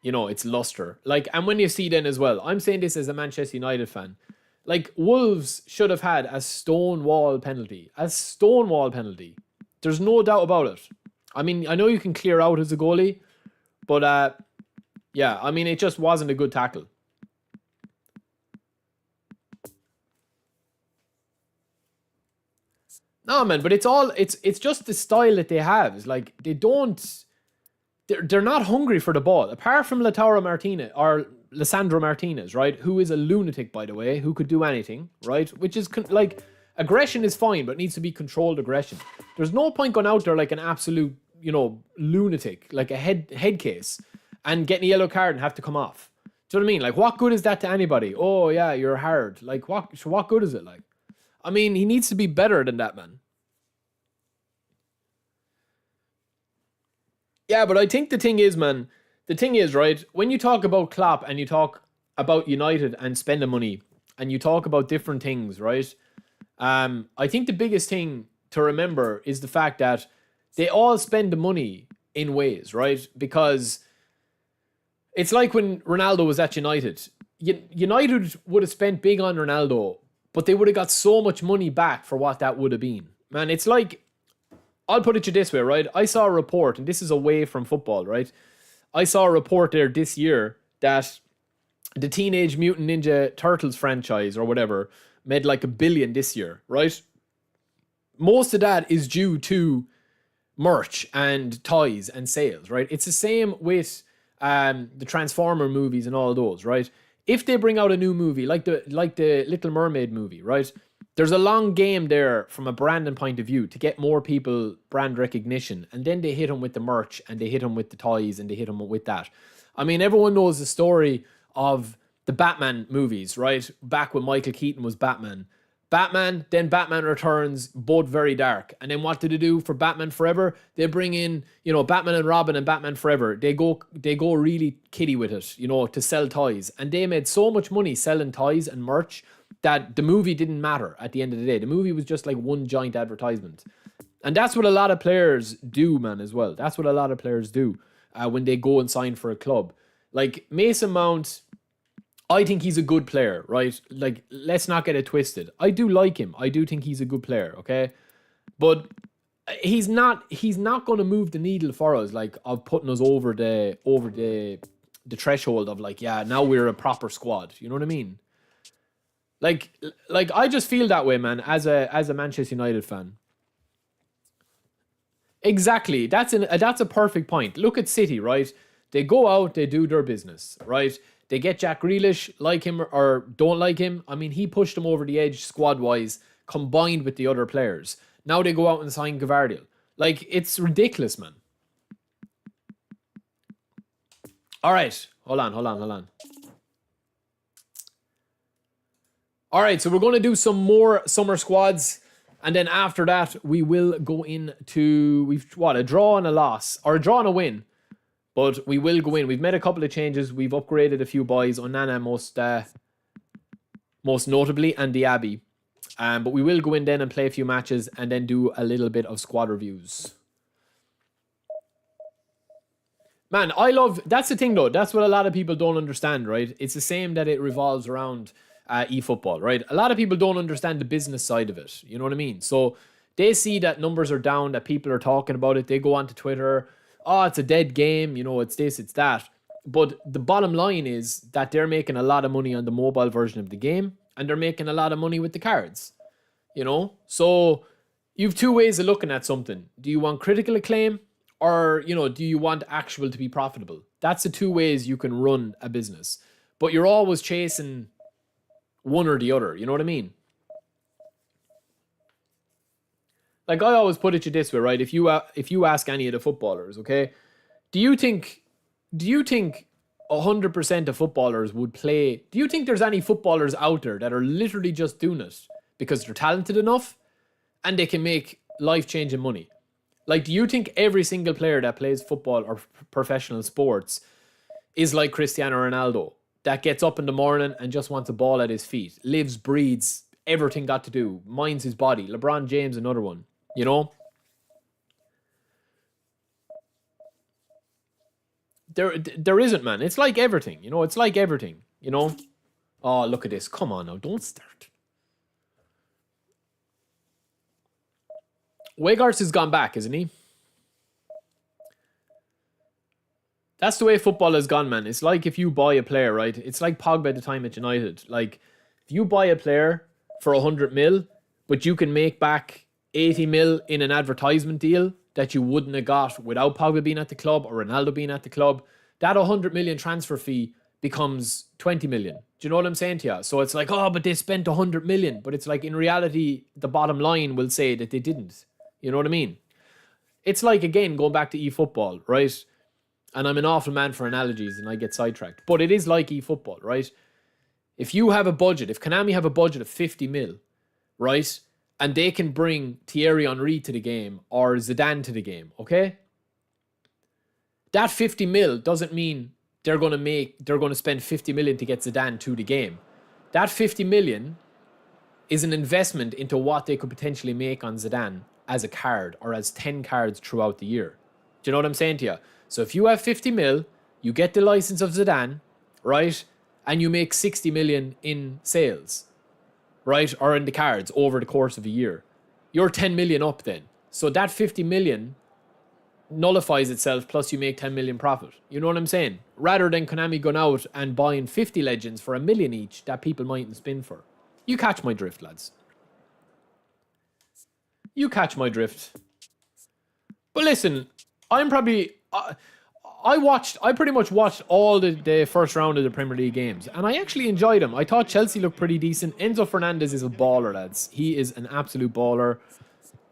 you know, its luster. Like, and when you see then as well, I'm saying this as a Manchester United fan. Like, Wolves should have had a stonewall penalty. A stonewall penalty. There's no doubt about it. I mean, I know you can clear out as a goalie, but yeah, I mean, it just wasn't a good tackle. No, man, but it's just the style that they have. It's like they're not hungry for the ball. Apart from Lissandro Martinez, right? Who is a lunatic, by the way, who could do anything, right? Which is like aggression is fine, but it needs to be controlled aggression. There's no point going out there like an absolute, lunatic, like a head case, and getting a yellow card and have to come off. Do you know what I mean? Like, what good is that to anybody? Oh yeah, you're hard. Like, what good is it? Like, I mean, he needs to be better than that, man. Yeah, but I think the thing is, right, when you talk about Klopp and you talk about United and spending money and you talk about different things, right? I think the biggest thing to remember is the fact that they all spend the money in ways, right? Because it's like when Ronaldo was at United. United would have spent big on Ronaldo, but they would have got so much money back for what that would have been. Man, it's like, I'll put it to you this way, right? I saw a report, and this is away from football, right? I saw a report there this year that the Teenage Mutant Ninja Turtles franchise or whatever made like $1 billion this year, right? Most of that is due to merch and toys and sales, right? It's the same with the Transformer movies and all those, right? If they bring out a new movie, like the Little Mermaid movie, right? There's a long game there from a branding point of view to get more people brand recognition. And then they hit them with the merch and they hit them with the toys and they hit them with that. I mean, everyone knows the story of the Batman movies, right? Back when Michael Keaton was Batman. Then Batman Returns, both very dark. And then what did they do for Batman Forever? They bring in, Batman and Robin and Batman Forever. They go really kiddie with it, to sell toys. And they made so much money selling toys and merch that the movie didn't matter at the end of the day. The movie was just like one giant advertisement. And that's what a lot of players do, man, as well. That's what a lot of players do when they go and sign for a club. Like Mason Mount, I think he's a good player, right? Like, let's not get it twisted. I do like him. I do think he's a good player, okay? But he's not going to move the needle for us, like, of putting us over the threshold of like, yeah, now we're a proper squad. You know what I mean? Like I just feel that way, man, as a Manchester United fan. Exactly. That's a perfect point. Look at City, right? They go out, they do their business, right? They get Jack Grealish, like him or don't like him. I mean, he pushed them over the edge squad-wise, combined with the other players. Now they go out and sign Gvardiol. Like, it's ridiculous, man. All right. Hold on. All right, so we're going to do some more summer squads. And then after that, we will go into, a draw and a loss. Or a draw and a win. But we will go in. We've made a couple of changes. We've upgraded a few boys. Onana most notably, and Diaby. But we will go in then and play a few matches and then do a little bit of squad reviews. Man, that's the thing though. That's what a lot of people don't understand, right? It's the same that it revolves around eFootball, right? A lot of people don't understand the business side of it. You know what I mean? So they see that numbers are down, that people are talking about it. They go onto Twitter. Oh, it's a dead game. It's this, it's that. But the bottom line is that they're making a lot of money on the mobile version of the game. And they're making a lot of money with the cards. So you have two ways of looking at something. Do you want critical acclaim? Or, do you want actual to be profitable? That's the two ways you can run a business. But you're always chasing one or the other. You know what I mean? Like, I always put it to this way, right? If you ask any of the footballers, okay, do you think 100% of footballers would play? Do you think there's any footballers out there that are literally just doing it because they're talented enough and they can make life-changing money? Like, do you think every single player that plays football or professional sports is like Cristiano Ronaldo, that gets up in the morning and just wants a ball at his feet, lives, breathes, everything got to do, minds his body? LeBron James, another one, There isn't, man. It's like everything, it's like everything, Oh, look at this. Come on now, don't start. Weghorst has gone back, isn't he? That's the way football has gone, man. It's like if you buy a player, right? It's like Pogba at the time at United. Like, if you buy a player for 100 mil, but you can make back 80 mil in an advertisement deal that you wouldn't have got without Pogba being at the club or Ronaldo being at the club, that 100 million transfer fee becomes 20 million. Do you know what I'm saying to you? So it's like, oh, but they spent 100 million. But it's like, in reality, the bottom line will say that they didn't. You know what I mean? It's like, again, going back to eFootball, right? And I'm an awful man for analogies and I get sidetracked. But it is like eFootball, right? If you have a budget, if Konami have a budget of 50 mil, right? And they can bring Thierry Henry to the game or Zidane to the game, okay? That 50 mil doesn't mean they're going to spend 50 million to get Zidane to the game. That 50 million is an investment into what they could potentially make on Zidane as a card or as 10 cards throughout the year. Do you know what I'm saying to you? So if you have 50 mil, you get the license of Zidane, right? And you make 60 million in sales, right? Or in the cards over the course of a year. You're 10 million up then. So that 50 million nullifies itself, plus you make 10 million profit. You know what I'm saying? Rather than Konami going out and buying 50 legends for $1 million each that people mightn't spin for. You catch my drift, lads. You catch my drift. But listen, I'm probably... I pretty much watched all the first round of the Premier League games, and I actually enjoyed them. I thought Chelsea looked pretty decent. Enzo Fernandez is a baller, lads. He is an absolute baller.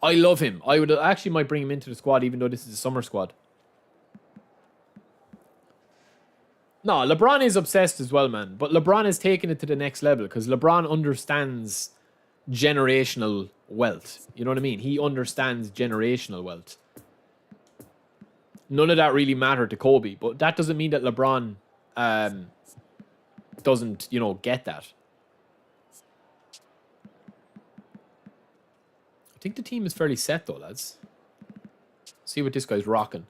I love him. I would actually might bring him into the squad, even though this is a summer squad. No, LeBron is obsessed as well, man. But LeBron has taken it to the next level because LeBron understands generational wealth. You know what I mean? He understands generational wealth. None of that really mattered to Kobe, but that doesn't mean that LeBron doesn't, get that. I think the team is fairly set though, lads. See what this guy's rocking.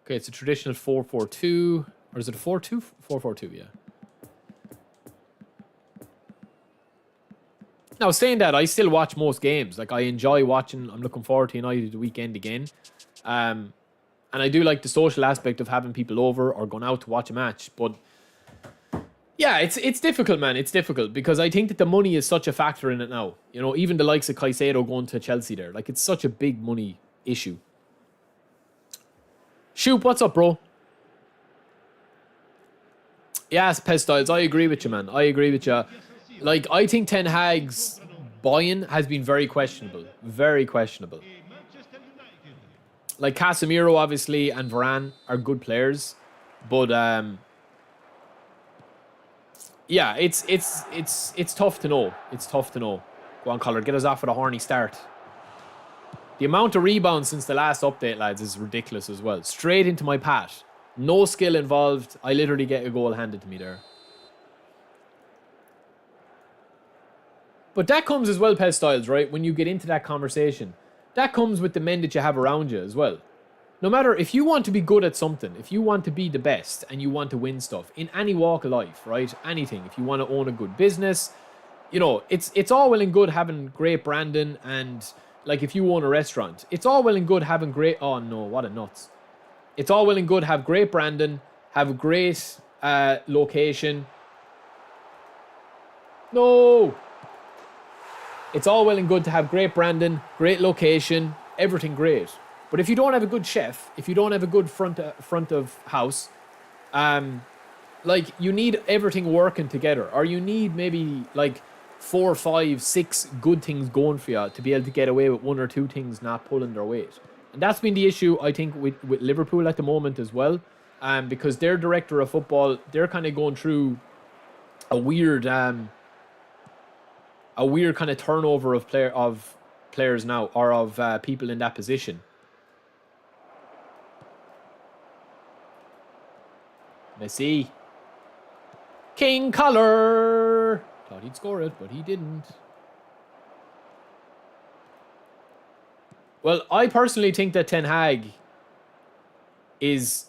Okay, it's a traditional 4-4-2. Or is it a 4-2? 4-4-2, yeah. Now, saying that, I still watch most games. Like, I enjoy watching. I'm looking forward to United the weekend again. And I do like the social aspect of having people over or going out to watch a match. But yeah, it's difficult, man. It's difficult because I think that the money is such a factor in it now. Even the likes of Caicedo going to Chelsea there. Like, it's such a big money issue. Shoop, what's up, bro? Yes, Pestiles, I agree with you, man. I agree with you. Like, I think Ten Hag's buy-in has been very questionable. Very questionable. Like, Casemiro, obviously, and Varane are good players. But, yeah, it's tough to know. It's tough to know. Go on, Collard, get us off with a horny start. The amount of rebounds since the last update, lads, is ridiculous as well. Straight into my pat. No skill involved. I literally get a goal handed to me there. But that comes as well, Pez Styles, right? When you get into that conversation. That comes with the men that you have around you as well. No matter if you want to be good at something, if you want to be the best and you want to win stuff in any walk of life, right? Anything. If you want to own a good business, it's all well and good having great branding and like if you own a restaurant, it's all well and good having great... Oh no, what a nuts. It's all well and good have great branding, have a great location. No! It's all well and good to have great branding, great location, everything great. But if you don't have a good chef, if you don't have a good front of house, like you need everything working together, or you need maybe like 4, 5, 6 good things going for you to be able to get away with 1 or 2 things not pulling their weight. And that's been the issue, I think, with Liverpool at the moment as well. Because their director of football, they're kind of going through a weird kind of turnover of players now, or of people in that position. Messi. King Color. Thought he'd score it, but he didn't. Well, I personally think that Ten Hag is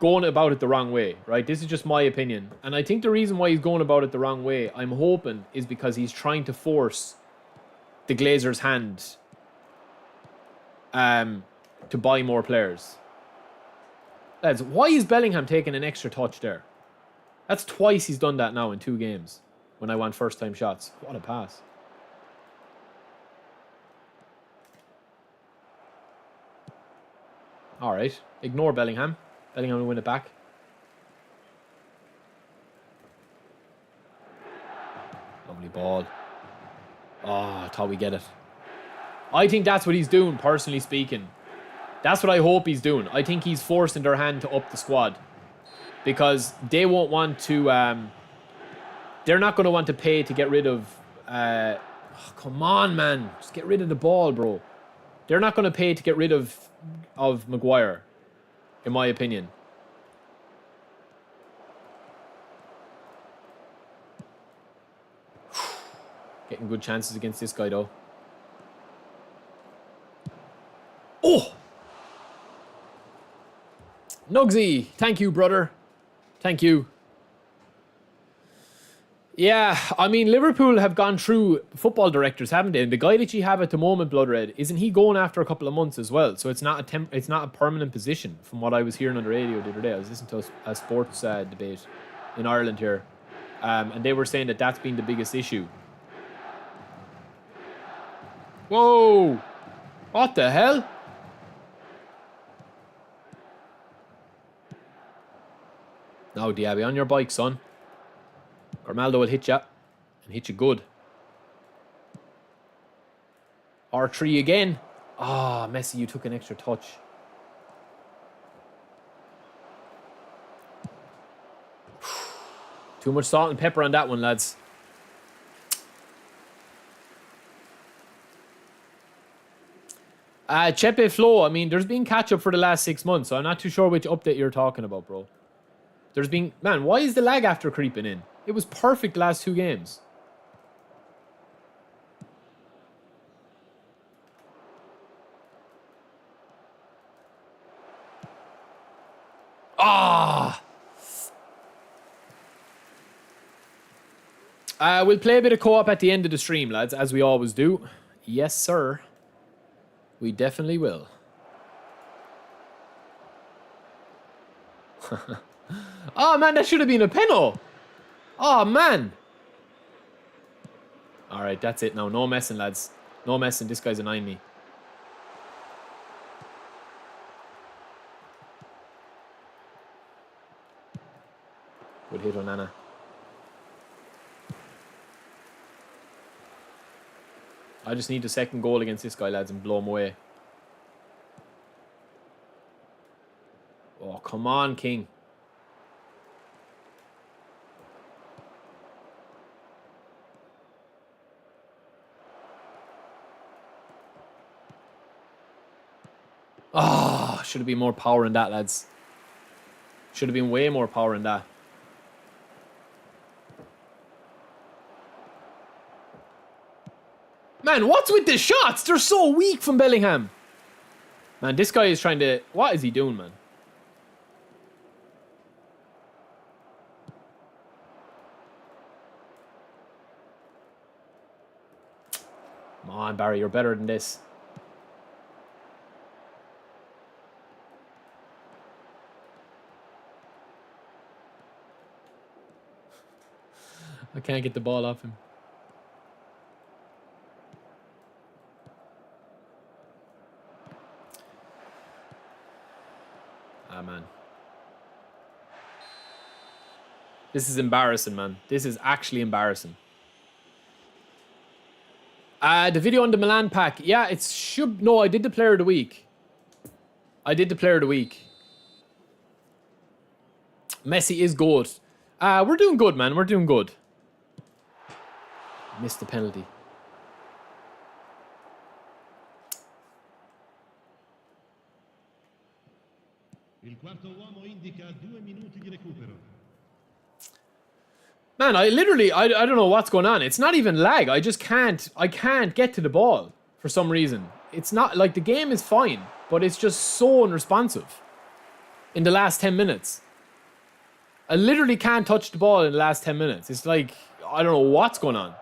going about it the wrong way, right? This is just my opinion. And I think the reason why he's going about it the wrong way, I'm hoping, is because he's trying to force the Glazers' hand to buy more players. Lads, why is Bellingham taking an extra touch there? That's twice he's done that now in 2 games when I want first-time shots. What a pass. All right. Ignore Bellingham. Bellingham will win it back. Lovely ball. Oh, I thought we get it. I think that's what he's doing, personally speaking. That's what I hope he's doing. I think he's forcing their hand to up the squad. Because they won't want to... they're not going to want to pay to get rid of... oh, come on, man. Just get rid of the ball, bro. They're not going to pay to get rid of Maguire, in my opinion. Getting good chances against this guy, though. Oh! Nugsy, thank you, brother. Thank you. Yeah, I mean, Liverpool have gone through football directors, haven't they? And the guy that you have at the moment, Bloodred, isn't he going after a couple of months as well? So it's not a permanent position, from what I was hearing on the radio the other day. I was listening to a sports debate in Ireland here, and they were saying that that's been the biggest issue. Whoa! What the hell? Now, Diaby, on your bike, son. Grimaldo will hit you. And hit you good. R3 again. Ah, Messi, you took an extra touch. Too much salt and pepper on that one, lads. Chepe Flo, I mean, there's been catch-up for the last 6 months, so I'm not too sure which update you're talking about, bro. There's been... Man, why is the lag after creeping in? It was perfect last 2 games. Ah! We'll play a bit of co-op at the end of the stream, lads, as we always do. Yes, sir. We definitely will. Oh, man, that should have been a penalty. Oh, man. All right, that's it now. No messing, lads. No messing. This guy's annoying me. Good hit on Nana. I just need a second goal against this guy, lads, and blow him away. Oh, come on, King. Oh, should have been more power in that, lads. Should have been way more power in that. Man, what's with the shots? They're so weak from Bellingham. Man, this guy is trying to... What is he doing, man? Come on, Barry, you're better than this. I can't get the ball off him. Ah, man. This is embarrassing, man. This is actually embarrassing. The video on the Milan pack. Yeah, it should... No, I did the player of the week. I did the player of the week. Messi is good. We're doing good, man. We're doing good. Missed the penalty. Il quarto uomo indica 2 minuti di recupero. Man, I don't know what's going on. It's not even lag. I can't get to the ball for some reason. It's not like the game is fine, but it's just so unresponsive in the last 10 minutes. I literally can't touch the ball in the last 10 minutes. It's like, I don't know what's going on.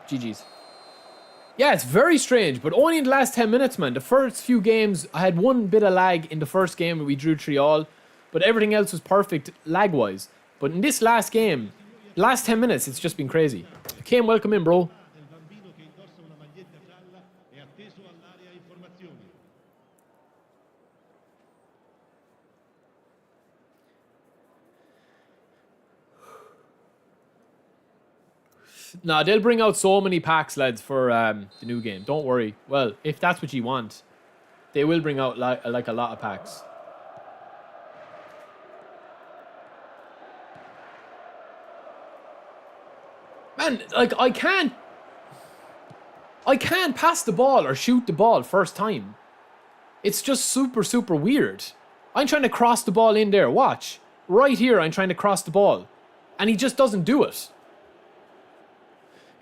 GG's. Yeah, it's very strange, but only in the last 10 minutes, man. The first few games, I had one bit of lag in the first game where we drew 3-3, but everything else was perfect lag-wise. But in this last game, last 10 minutes, it's just been crazy. Kane, welcome in, bro. del bambino che indossa una maglietta gialla è atteso all'area informazioni. Nah, they'll bring out so many packs, lads, for the new game. Don't worry. Well, if that's what you want, they will bring out like a lot of packs. Man, like I can't pass the ball or shoot the ball first time. It's just super weird. I'm trying to cross the ball in there. Watch. Right here, I'm trying to cross the ball. And he just doesn't do it.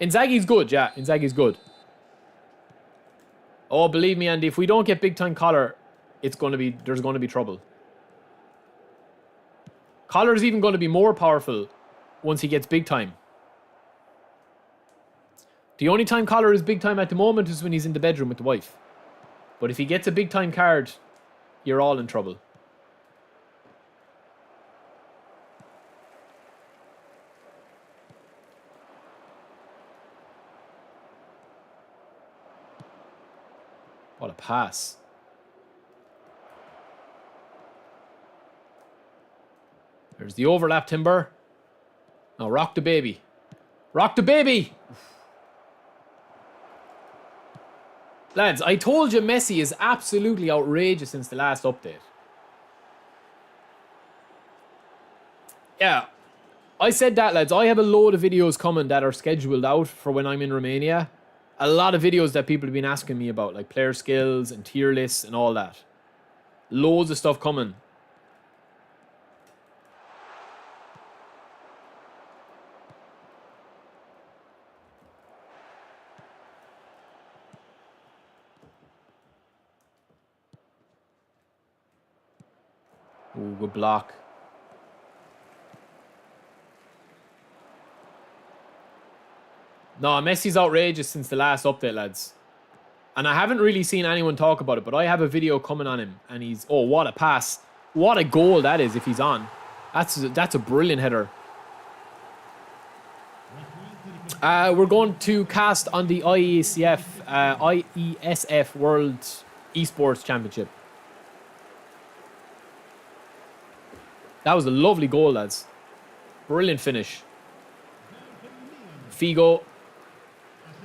Inzaghi's good, yeah. Inzaghi's good. Oh, believe me, Andy, if we don't get big time Collar, there's going to be trouble. Collar's even going to be more powerful once he gets big time. The only time Collar is big time at the moment is when he's in the bedroom with the wife. But if he gets a big time card, you're all in trouble. What a pass. There's the overlap, Timber. Now rock the baby. Rock the baby! Lads, I told you Messi is absolutely outrageous since the last update. Yeah, I said that, lads. I have a load of videos coming that are scheduled out for when I'm in Romania. A lot of videos that people have been asking me about, like player skills and tier lists and all that. Loads of stuff coming. Ooh, good block. No, Messi's outrageous since the last update, lads. And I haven't really seen anyone talk about it, but I have a video coming on him. And he's... Oh, what a pass. What a goal that is if he's on. That's a brilliant header. We're going to cast on the IESF World Esports Championship. That was a lovely goal, lads. Brilliant finish. Figo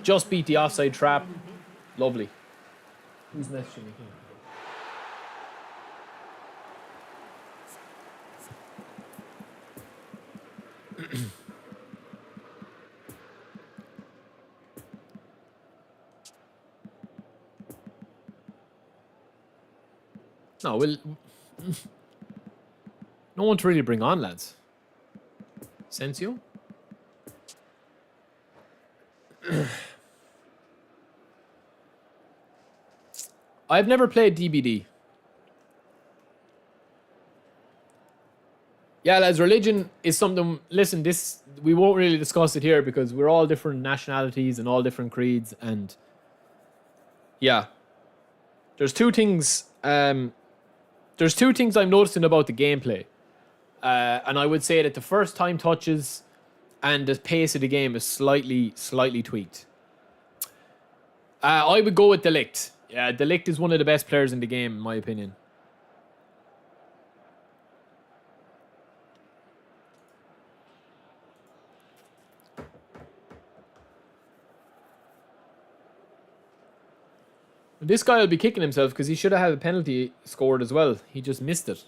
just beat the offside trap. Lovely. Who's messaging me? No, we'll... No one to really bring on, lads. Sensio? I've never played DBD. Yeah, lads, religion is something... Listen, this... We won't really discuss it here because we're all different nationalities and all different creeds and... Yeah. There's two things... There's two things I'm noticing about the gameplay. And I would say that the first time touches and the pace of the game is slightly tweaked. I would go with De Ligt. Yeah, De Ligt is one of the best players in the game, in my opinion. This guy will be kicking himself because he should have had a penalty scored as well. He just missed it.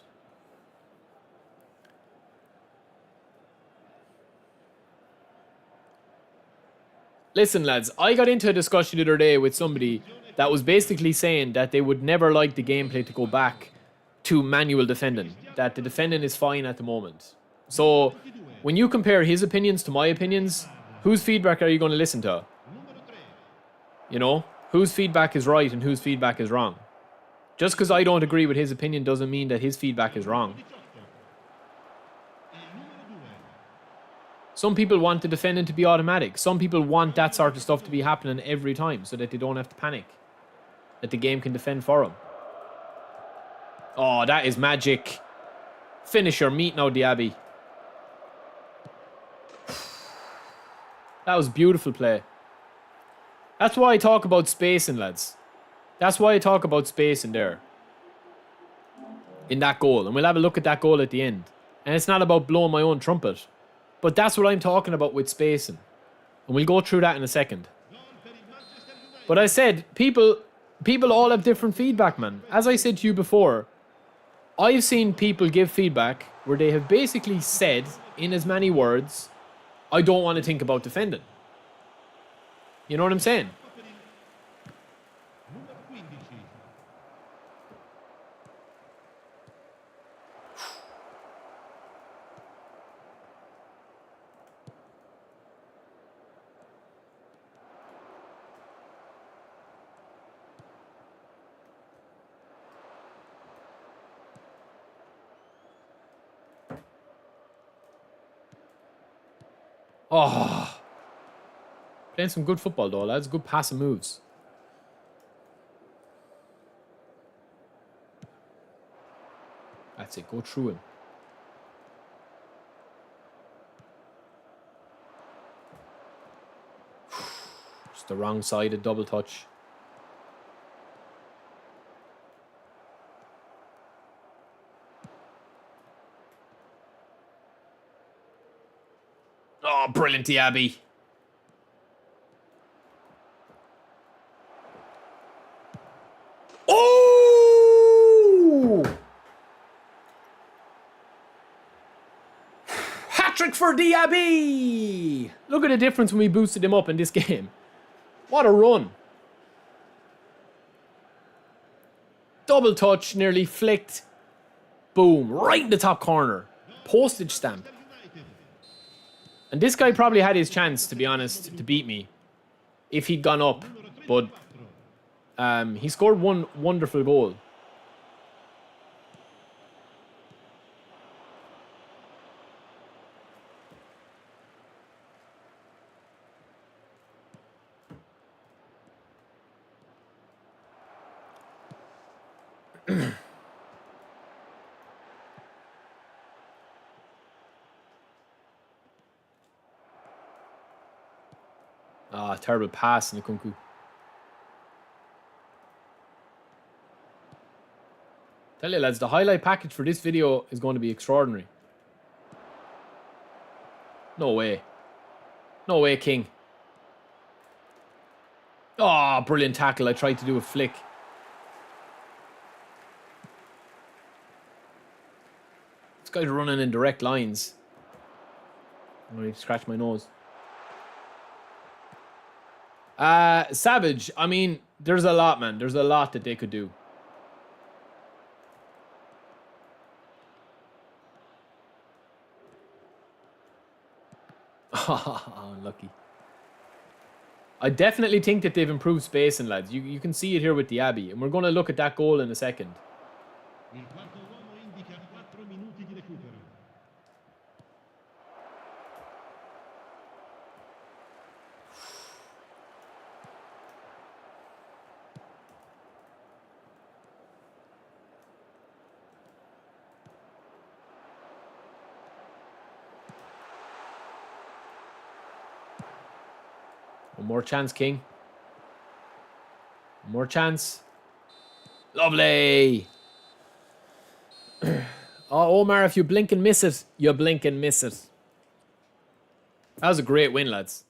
Listen, lads, I got into a discussion the other day with somebody that was basically saying that they would never like the gameplay to go back to manual defending. That the defending is fine at the moment. So, when you compare his opinions to my opinions, whose feedback are you going to listen to? You know? Whose feedback is right and whose feedback is wrong? Just because I don't agree with his opinion doesn't mean that his feedback is wrong. Some people want the defending to be automatic. Some people want that sort of stuff to be happening every time so that they don't have to panic. That the game can defend for them. Oh, that is magic. Finish your meat now, Diaby. That was beautiful play. That's why I talk about spacing, lads. That's why I talk about spacing there. In that goal. And we'll have a look at that goal at the end. And it's not about blowing my own trumpet. But that's what I'm talking about with spacing. And we'll go through that in a second. But I said, people all have different feedback, man. As I said to you before, I've seen people give feedback where they have basically said, in as many words, I don't want to think about defending. You know what I'm saying? Oh, playing some good football though, lads. Good passing moves. That's it. Go through him. Just the wrong sided double touch. Oh, brilliant, Diaby. Oh! Hat-trick for Diaby! Look at the difference when we boosted him up in this game. What a run. Double touch, nearly flicked. Boom, right in the top corner. Postage stamp. And this guy probably had his chance, to be honest, to beat me if he'd gone up. But he scored one wonderful goal. Ah, terrible pass, Nkunku. Tell you lads, the highlight package for this video is going to be extraordinary. No way. No way, King. Oh, brilliant tackle. I tried to do a flick. This guy's running in direct lines. I'm going to scratch my nose. Savage, I mean, there's a lot, man. There's a lot that they could do. Unlucky. I definitely think that they've improved spacing, lads. You can see it here with Diaby. And we're going to look at that goal in a second. Il quarto uomo indica 4 minuti di recupero. One more chance, King. One more chance. Lovely. Oh, Omar, if you blink and miss it, you blink and miss it. That was a great win, lads.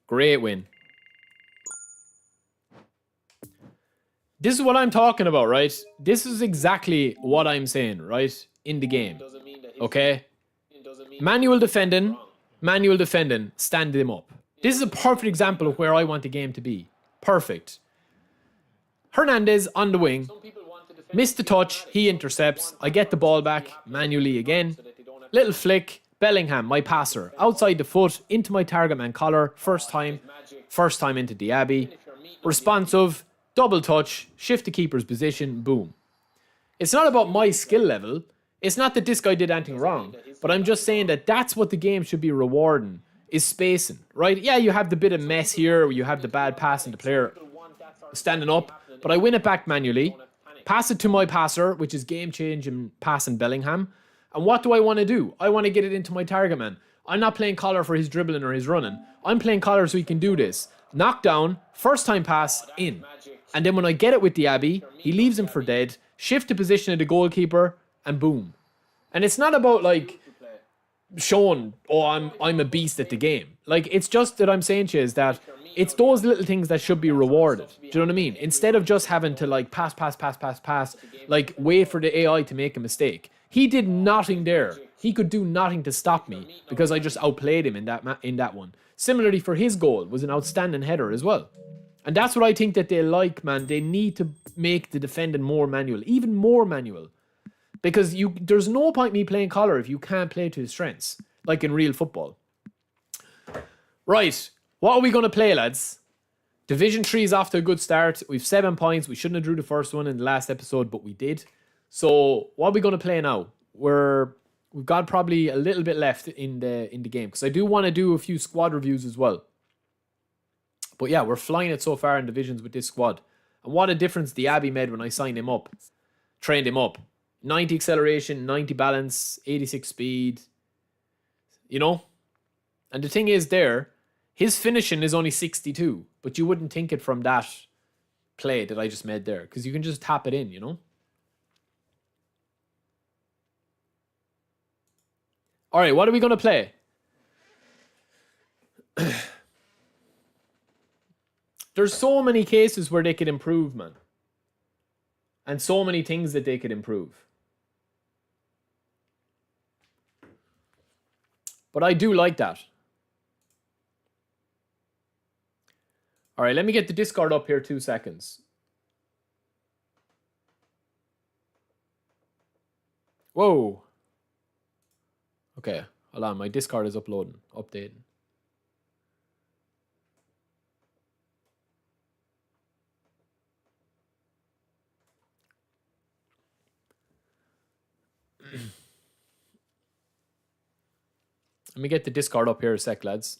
Great win. This is what I'm talking about, right? This is exactly what I'm saying, right? In the game. Okay? Manual defending, stand them up. This is a perfect example of where I want the game to be. Perfect. Hernandez on the wing. Missed the touch. He intercepts. I get the ball back manually again. Little flick. Bellingham, my passer. Outside the foot. Into my target man collar. First time into Diaby. Responsive. Double touch. Shift the keeper's position. Boom. It's not about my skill level. It's not that this guy did anything wrong. But I'm just saying that that's what the game should be rewarding. Is spacing, right? Yeah, you have the bit of mess here where you have the bad pass and the player standing up, but I win it back manually, pass it to my passer, which is game-changing pass in Bellingham, and what do I want to do? I want to get it into my target man. I'm not playing collar for his dribbling or his running. I'm playing collar so he can do this. Knock down, first time pass, in. And then when I get it with Diaby, he leaves him for dead, shift the position of the goalkeeper, and boom. And it's not about like showing, oh, I'm a beast at the game. Like, it's just that I'm saying to you is that it's those little things that should be rewarded. Do you know what I mean? Instead of just having to like pass, like wait for the AI to make a mistake. He did nothing there. He could do nothing to stop me because I just outplayed him in that one. Similarly for his goal, was an outstanding header as well. And that's what I think that they like, man. They need to make the defending more manual, even more manual. Because there's no point me playing collar if you can't play to his strengths, like in real football. Right, what are we going to play, lads? Division 3 is off to a good start. We've 7 points. We shouldn't have drew the first one in the last episode, but we did. So what are we going to play now? We've got probably a little bit left in the game, because I do want to do a few squad reviews as well. But yeah, we're flying it so far in divisions with this squad. And what a difference Diaby made when I signed him up. Trained him up. 90 acceleration, 90 balance, 86 speed. You know? And the thing is there, his finishing is only 62. But you wouldn't think it from that play that I just made there. Because you can just tap it in, you know? Alright, what are we going to play? There's so many cases where they could improve, man. And so many things that they could improve. But I do like that. Alright, let me get the Discord up here 2 seconds. Whoa. Okay, hold on. My Discord is updating. Let me get the Discord up here a sec, lads.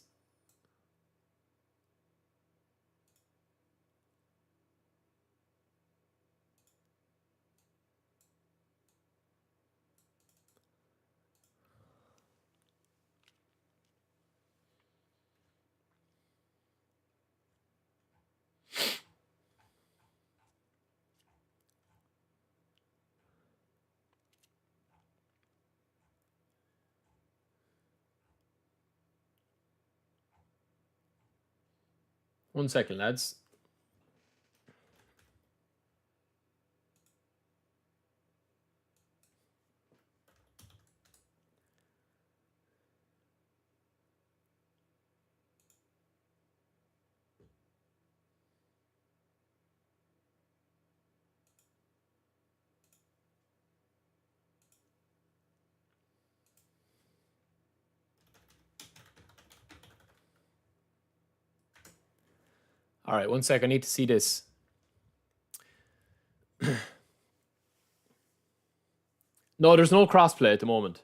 One second, lads. All right, 1 sec. I need to see this. No, there's no crossplay at the moment.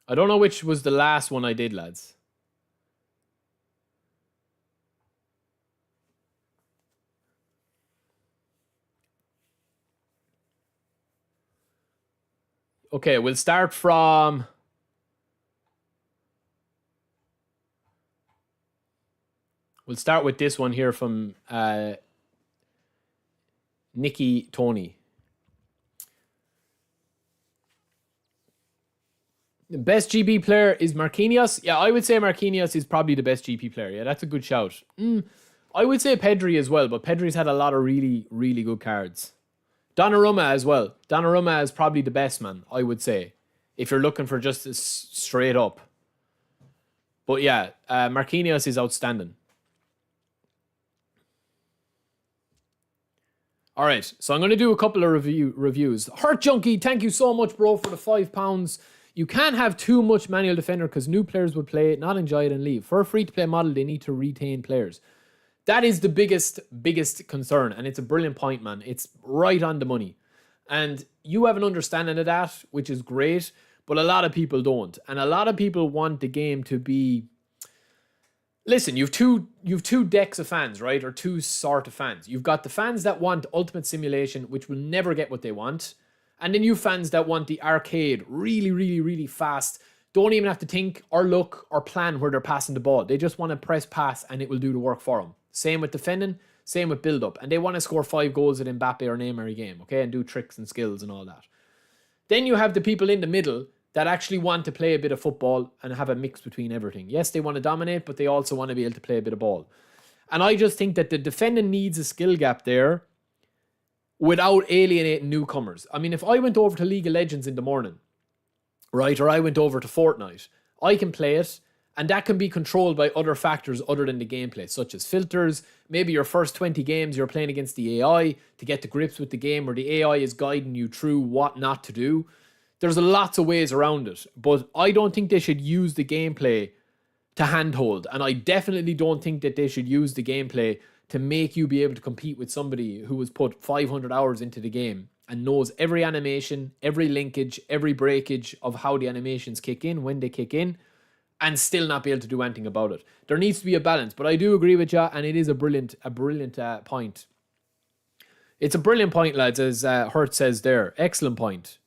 I don't know which was the last one I did, lads. Okay, we'll start from... We'll start with this one here from Nicky Tony. The best GP player is Marquinhos. Yeah, I would say Marquinhos is probably the best GP player. Yeah, that's a good shout. I would say Pedri as well, but Pedri's had a lot of really, really good cards. Donnarumma as well. Donnarumma is probably the best, man, I would say, if you're looking for just straight up. But yeah, Marquinhos is outstanding. All right, so I'm going to do a couple of reviews. Hurt Junkie, thank you so much, bro, for the £5. You can't have too much manual defender because new players would play it, not enjoy it, and leave. For a free-to-play model, they need to retain players. That is the biggest concern, and it's a brilliant point, man. It's right on the money. And you have an understanding of that, which is great, but a lot of people don't. And a lot of people want the game to be Listen, you've two decks of fans, right? Or two sort of fans. You've got the fans that want ultimate simulation, which will never get what they want. And then you fans that want the arcade, really, really, really fast. Don't even have to think or look or plan where they're passing the ball. They just want to press pass and it will do the work for them. Same with defending, same with build-up. And they want to score 5 goals at Mbappe or Neymar a game, okay? And do tricks and skills and all that. Then you have the people in the middle that actually want to play a bit of football and have a mix between everything. Yes, they want to dominate, but they also want to be able to play a bit of ball. And I just think that the defending needs a skill gap there without alienating newcomers. I mean, if I went over to League of Legends in the morning, right, or I went over to Fortnite, I can play it, and that can be controlled by other factors other than the gameplay, such as filters. Maybe your first 20 games you're playing against the AI to get to grips with the game, where the AI is guiding you through what not to do. There's lots of ways around it, but I don't think they should use the gameplay to handhold, and I definitely don't think that they should use the gameplay to make you be able to compete with somebody who has put 500 hours into the game and knows every animation, every linkage, every breakage of how the animations kick in, when they kick in, and still not be able to do anything about it. There needs to be a balance, but I do agree with you, and it is a brilliant point. It's a brilliant point, lads, as Hurt says there. Excellent point.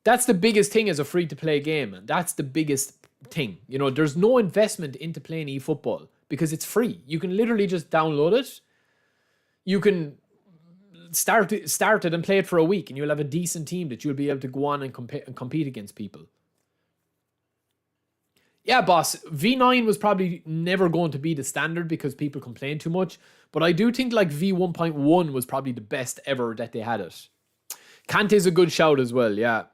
That's the biggest thing as a free-to-play game. That's the biggest thing. You know, there's no investment into playing eFootball because it's free. You can literally just download it. You can start it and play it for a week, and you'll have a decent team that you'll be able to go on and compete against people. Yeah, boss, V9 was probably never going to be the standard because people complain too much, but I do think like V1.1 was probably the best ever that they had it. Kante's a good shout as well, yeah.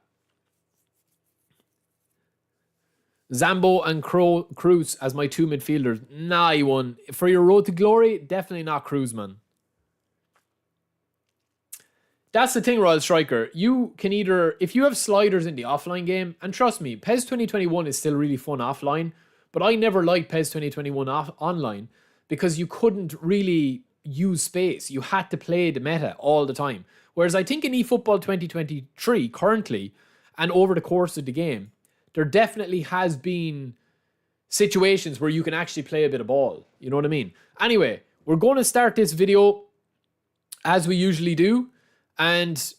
Zambo and Cruz as my 2 midfielders. Nah, you won. For your road to glory, definitely not Cruz, man. That's the thing, Royal Striker. You can either, if you have sliders in the offline game, and trust me, PES 2021 is still really fun offline, but I never liked PES 2021 online because you couldn't really use space. You had to play the meta all the time. Whereas I think in eFootball 2023, currently, and over the course of the game, there definitely has been situations where you can actually play a bit of ball. You know what I mean? Anyway, we're going to start this video as we usually do. And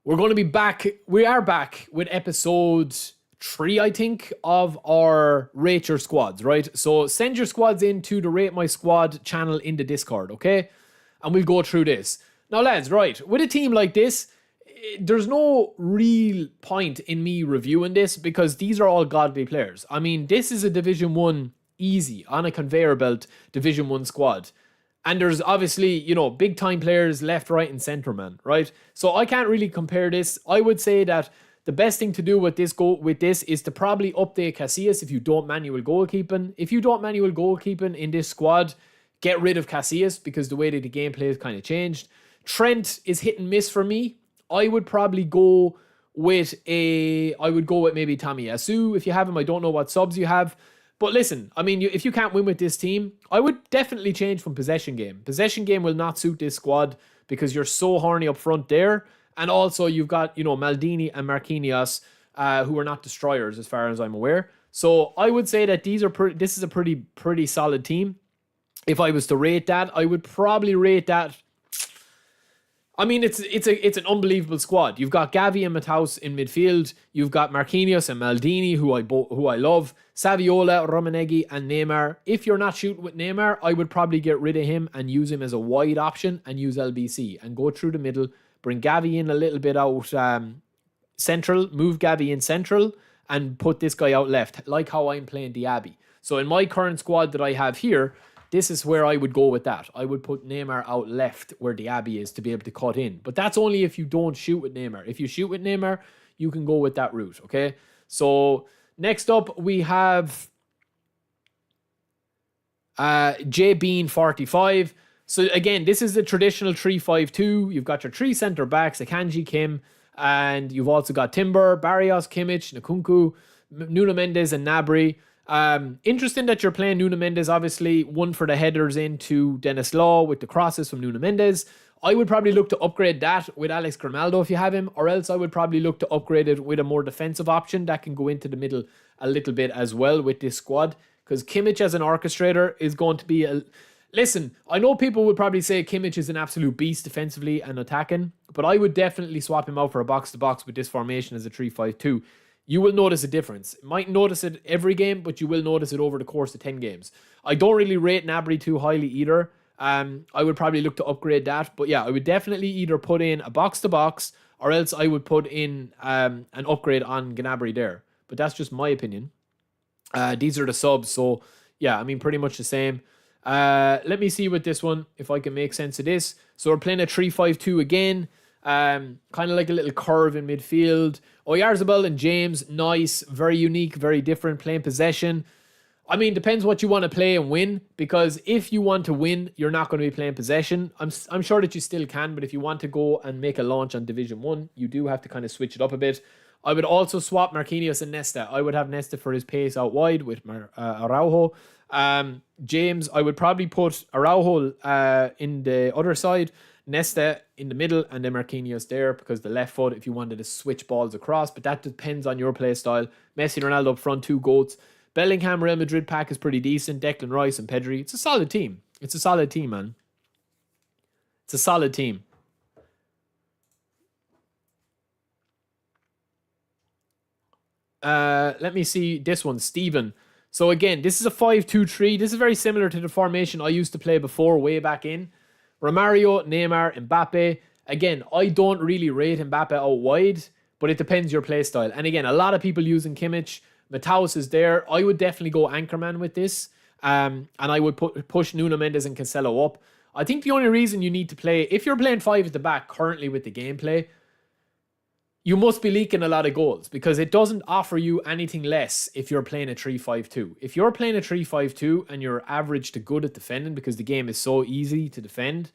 we're going to be back. We are back with episode 3, I think, of our Rate Your Squads, right? So send your squads into the Rate My Squad channel in the Discord, okay? And we'll go through this. Now, lads, right, with a team like this, there's no real point in me reviewing this because these are all godly players. I mean, this is a Division 1 easy, on a conveyor belt, Division 1 squad. And there's obviously, you know, big time players left, right, and center, man, right? So I can't really compare this. I would say that the best thing to do with this is to probably update Casillas if you don't manual goalkeeping. If you don't manual goalkeeping in this squad, get rid of Casillas because the way that the gameplay has kind of changed. Trent is hit and miss for me. I would probably go with maybe Tomiyasu if you have him. I don't know what subs you have. But listen, I mean, if you can't win with this team, I would definitely change from possession game. Possession game will not suit this squad because you're so horny up front there. And also you've got, you know, Maldini and Marquinhos, who are not destroyers as far as I'm aware. So I would say that this is a pretty solid team. If I was to rate that, I would probably rate that. I mean, it's an unbelievable squad. You've got Gavi and Mataus in midfield. You've got Marquinhos and Maldini, who I love. Saviola, Romaneggi, and Neymar. If you're not shooting with Neymar, I would probably get rid of him and use him as a wide option and use LBC and go through the middle. Bring Gavi in a little bit out central. Move Gavi in central and put this guy out left, like how I'm playing Diaby. So in my current squad that I have here, this is where I would go with that. I would put Neymar out left where Diaby is to be able to cut in. But that's only if you don't shoot with Neymar. If you shoot with Neymar, you can go with that route, okay? So next up, we have J Bean 45. So again, this is the traditional 3-5-2. You've got your 3 centre backs, Akanji, Kim, and you've also got Timber, Barrios, Kimmich, Nkunku, Nuno Mendes, and Gnabry. Interesting that you're playing Nuno Mendes, obviously, one for the headers into Dennis Law with the crosses from Nuno Mendes. I would probably look to upgrade that with Alex Grimaldo if you have him, or else I would probably look to upgrade it with a more defensive option that can go into the middle a little bit as well with this squad. because Kimmich as an orchestrator is going to be a... Listen, I know people would probably say Kimmich is an absolute beast defensively and attacking, but I would definitely swap him out for a box-to-box with this formation as a 3-5-2. You will notice a difference. You might notice it every game, but you will notice it over the course of 10 games. I don't really rate Gnabry too highly either. I would probably look to upgrade that. But yeah, I would definitely either put in a box-to-box or else I would put in an upgrade on Gnabry there. But that's just my opinion. These are the subs, so yeah, I mean, pretty much the same. Let me see with this one, if I can make sense of this. So we're playing a 3-5-2 again. Kind of like a little curve in midfield. Oyarzabal and James, nice, very unique, very different, playing possession. I mean, depends what you want to play and win, because if you want to win, you're not going to be playing possession. I'm sure that you still can, but if you want to go and make a launch on Division 1, you do have to kind of switch it up a bit. I would also swap Marquinhos and Nesta. I would have Nesta for his pace out wide with Araujo. James, I would probably put Araujo in the other side, Nesta in the middle, and then Marquinhos there, because the left foot, if you wanted to switch balls across, but that depends on your play style. Messi and Ronaldo up front, 2 goats. Bellingham, Real Madrid pack is pretty decent. Declan Rice and Pedri. It's a solid team. It's a solid team, man. It's a solid team. Let me see this one, Steven. So again, this is a 5-2-3. This is very similar to the formation I used to play before, way back in. Romario, Neymar, Mbappe. Again, I don't really rate Mbappe out wide, but it depends your play style. And again, a lot of people using Kimmich. Mataus is there. I would definitely go anchorman with this. And I would push Nuno Mendes and Cancelo up. I think the only reason you need to play, if you're playing 5 at the back currently with the gameplay, you must be leaking a lot of goals, because it doesn't offer you anything less if you're playing a 3-5-2. If you're playing a 3-5-2 and you're average to good at defending, because the game is so easy to defend,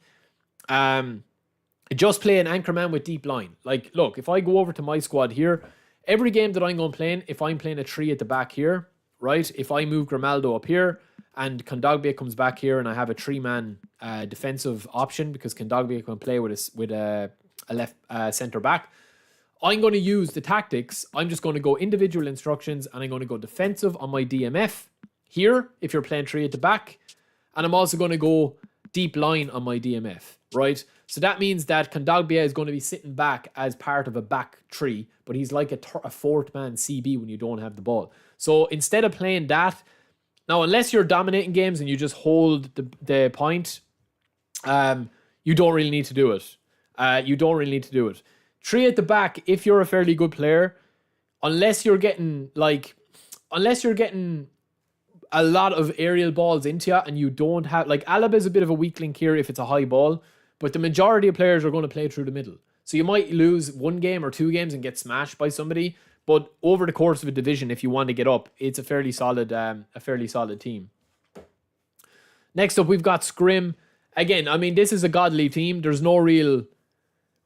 just play an anchorman with deep line. Like, look, if I go over to my squad here, every game that I'm going playing, if I'm playing a 3 at the back here, right, if I move Grimaldo up here and Kondogbia comes back here and I have a 3-man defensive option, because Kondogbia can play with a left centre back, I'm going to use the tactics. I'm just going to go individual instructions, and I'm going to go defensive on my DMF here if you're playing 3 at the back. And I'm also going to go deep line on my DMF, right? So that means that Kondogbia is going to be sitting back as part of a back 3, but he's like a fourth man CB when you don't have the ball. So instead of playing that, now unless you're dominating games and you just hold the point, you don't really need to do it. You don't really need to do it. 3 at the back, if you're a fairly good player, unless you're getting a lot of aerial balls into you and you don't have, like, Alaba is a bit of a weak link here if it's a high ball, but the majority of players are going to play through the middle. So you might lose 1 game or 2 games and get smashed by somebody, but over the course of a division, if you want to get up, it's a fairly solid team. Next up, we've got Scrim. Again, I mean, this is a godly team. There's no real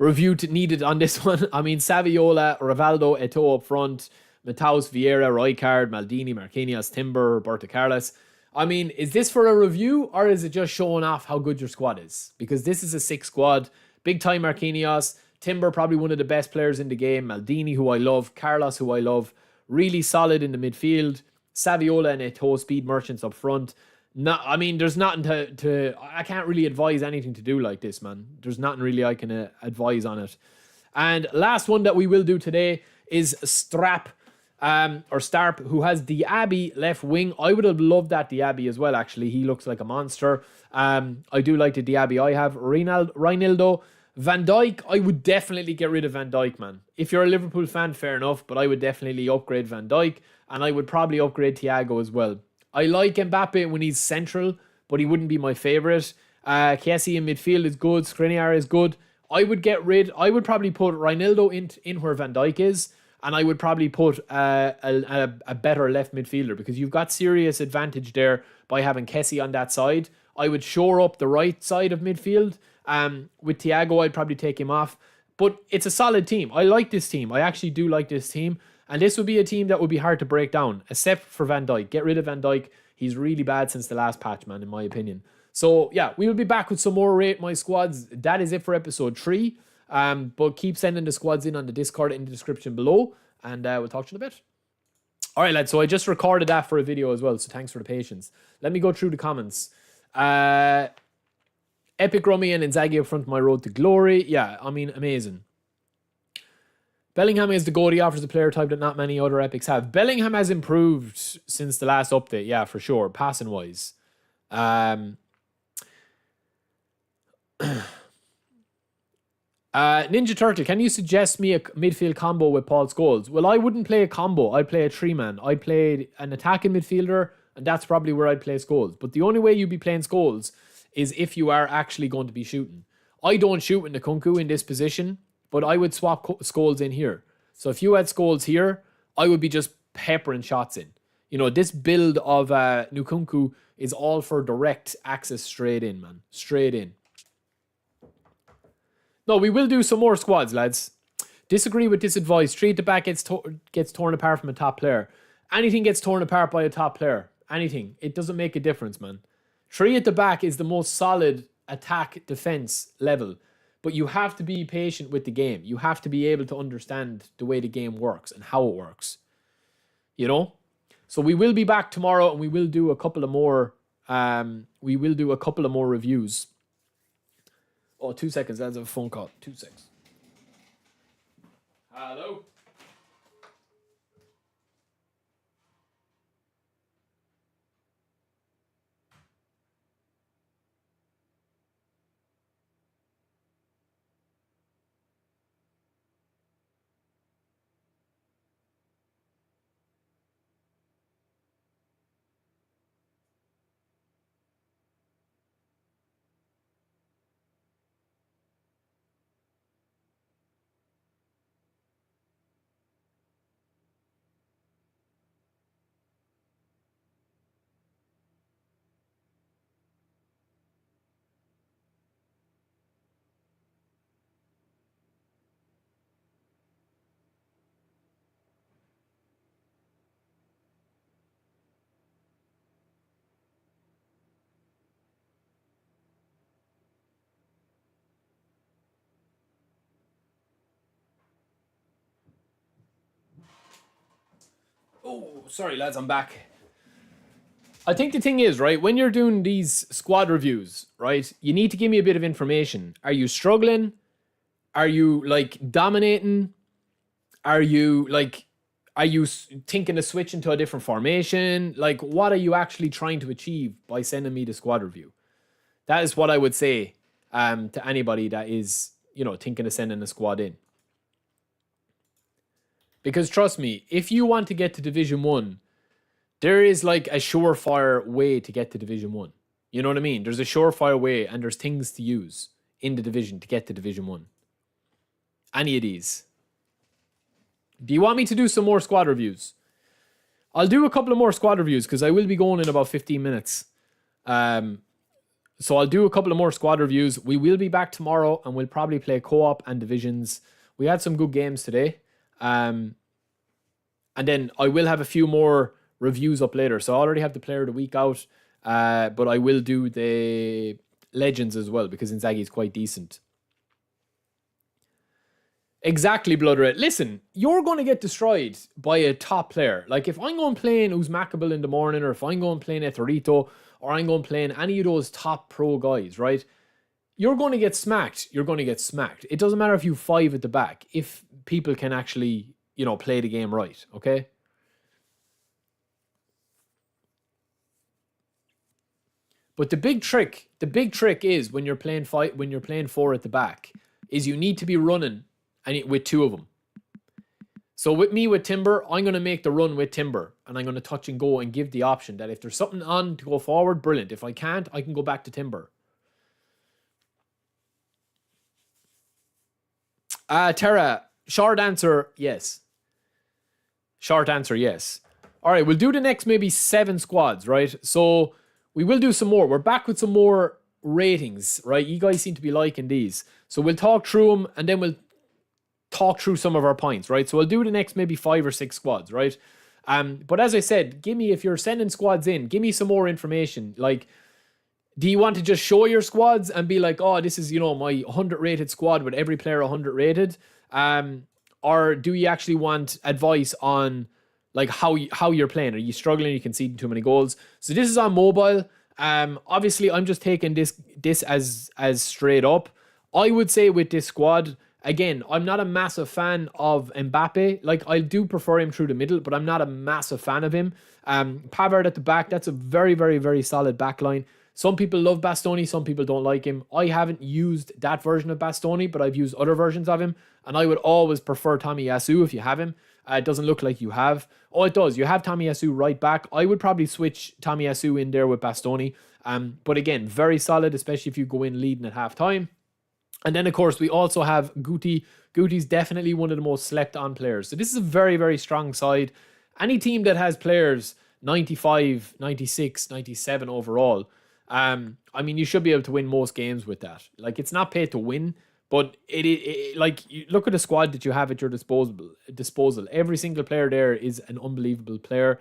review needed on this one. I mean, Saviola, Rivaldo, Eto'o up front, Mataus, Vieira, Rijkaard, Maldini, Marquinhos, Timber, Roberto Carlos. I mean, is this for a review, or is it just showing off how good your squad is? Because this is a 6 squad. Big time Marquinhos, Timber, probably one of the best players in the game, Maldini, who I love, Carlos, who I love, really solid in the midfield, Saviola and Eto'o, speed merchants up front. I mean, there's nothing I can't really advise anything to do like this, man. There's nothing really I can advise on it. And last one that we will do today is Starp, who has Diaby left wing. I would have loved that Diaby as well, actually. He looks like a monster. I do like the Diaby I have. Reinildo, Van Dijk, I would definitely get rid of Van Dijk, man. If you're a Liverpool fan, fair enough, but I would definitely upgrade Van Dijk, and I would probably upgrade Thiago as well. I like Mbappe when he's central, but he wouldn't be my favourite. Kessie in midfield is good. Skriniar is good. I would probably put Reinildo in where Van Dijk is, and I would probably put a better left midfielder, because you've got serious advantage there by having Kessie on that side. I would shore up the right side of midfield. With Thiago, I'd probably take him off. But it's a solid team. I like this team. I actually do like this team. And this would be a team that would be hard to break down, except for Van Dijk. Get rid of Van Dijk. He's really bad since the last patch, man, in my opinion. So, yeah, we will be back with some more Rate My Squads. That is it for episode 3. But keep sending the squads in on the Discord in the description below. And we'll talk to you in a bit. All right, lads. So I just recorded that for a video as well. So thanks for the patience. Let me go through the comments. Epic Rummy and Inzaghi up front of my road to glory. Yeah, I mean, amazing. Bellingham is the goal. He offers a player type that not many other epics have. Bellingham has improved since the last update. Yeah, for sure. Passing wise. Ninja Turtle, can you suggest me a midfield combo with Paul Scholes? Well, I wouldn't play a combo. I'd play a 3-man. I'd play an attacking midfielder, and that's probably where I'd play Scholes. But the only way you'd be playing Scholes is if you are actually going to be shooting. I don't shoot with Nkunku in this position, but I would swap Scholes in here. So if you had Scholes here, I would be just peppering shots in. You know, this build of Nkunku is all for direct access straight in, man. Straight in. No, we will do some more squads, lads. Disagree with this advice. 3 at the back gets torn apart from a top player. Anything gets torn apart by a top player. Anything. It doesn't make a difference, man. 3 at the back is the most solid attack defense level. But you have to be patient with the game. You have to be able to understand the way the game works and how it works. You know? So we will be back tomorrow and we will do a couple of more reviews. Oh, 2 seconds. That's a phone call. 2 seconds. Hello? Oh, sorry, lads, I'm back. I think the thing is, right, when you're doing these squad reviews, right, you need to give me a bit of information. Are you struggling? Are you, like, dominating? Are you thinking of switching to a different formation? Like, what are you actually trying to achieve by sending me the squad review? That is what I would say to anybody that is, you know, thinking of sending a squad in. Because trust me, if you want to get to Division 1, there is like a surefire way to get to Division 1. You know what I mean? There's a surefire way and there's things to use in the division to get to Division 1. Any of these. Do you want me to do some more squad reviews? I'll do a couple of more squad reviews because I will be going in about 15 minutes. So I'll do a couple of more squad reviews. We will be back tomorrow and we'll probably play co-op and divisions. We had some good games today. And then I will have a few more reviews up later. So I already have the player of the week out. But I will do the legends as well because Inzaghi is quite decent. Exactly, Blood Red. Listen, you're going to get destroyed by a top player. Like if I'm going playing Uzmakable in the morning, or if I'm going playing Ethereto, or I'm going playing any of those top pro guys, right? You're going to get smacked. You're going to get smacked. It doesn't matter if you 5 at the back. If people can actually, you know, play the game right, okay? But the big trick is when you're playing 4 at the back, is you need to be running with 2 of them. So with Timber, I'm going to make the run with Timber and I'm going to touch and go and give the option that if there's something on to go forward, brilliant. If I can't, I can go back to Timber. Tara, short answer, yes. Short answer, yes. All right, we'll do the next maybe 7 squads, right? So we will do some more. We're back with some more ratings, right? You guys seem to be liking these. So we'll talk through them and then we'll talk through some of our points, right? So I'll do the next maybe 5 or 6 squads, right? But as I said, if you're sending squads in, give me some more information. Like, do you want to just show your squads and be like, oh, this is, you know, my 100 rated squad with every player 100 rated? Or do you actually want advice on like how you're playing. Are you struggling? Are you conceding too many goals? So this is on mobile. Obviously, I'm just taking this as straight up. I would say with this squad, again, I'm not a massive fan of Mbappe. Like, I do prefer him through the middle, but I'm not a massive fan of him. Pavard at the back, that's a very, very, very solid back line. Some people love Bastoni, some people don't like him. I haven't used that version of Bastoni, but I've used other versions of him, and I would always prefer Tomiyasu if you have him. It doesn't look like you have. Oh, it does. You have Tomiyasu right back. I would probably switch Tomiyasu in there with Bastoni. But again, very solid, especially if you go in leading at half-time. And then, of course, we also have Guti. Guti's definitely one of the most slept-on players. So this is a very, very strong side. Any team that has players 95, 96, 97 overall, I mean, you should be able to win most games with that. Like, it's not paid to win, but like, you look at the squad that you have at your disposal. Every single player there is an unbelievable player.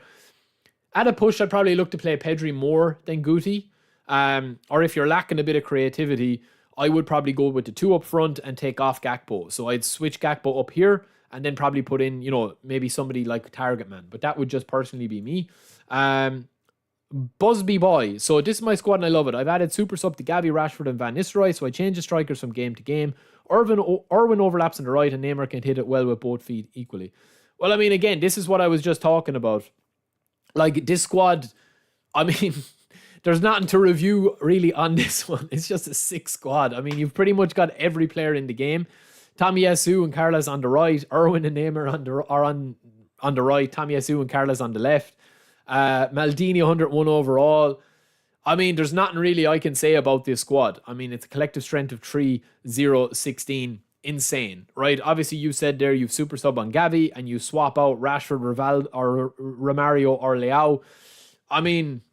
At a push, I'd probably look to play Pedri more than Guti. Or if you're lacking a bit of creativity, I would probably go with the two up front and take off Gakpo. So I'd switch Gakpo up here and then probably put in, maybe somebody like Target Man. But that would just personally be me. Busby Boy. So this is my squad and I love it. I've added super sub to Gavi, Rashford and Van Nistelrooy. So I change the strikers from game to game. Irwin overlaps on the right and Neymar can hit it well with both feet equally. Well, I mean, again, this is what I was just talking about. Like, this squad, I mean... There's nothing to review really on this one. It's just a sick squad. I mean, you've pretty much got every player in the game. Tomiyasu and Carlos on the right. Irwin and Neymar are on the right. Tomiyasu and Carlos on the left. Maldini 101 overall. I mean, there's nothing really I can say about this squad. I mean, it's a collective strength of 3, 0, 16. Insane, right? Obviously, you said there you've super sub on Gavi and you swap out Rashford, Rivaldo, or Romario or Leao. I mean...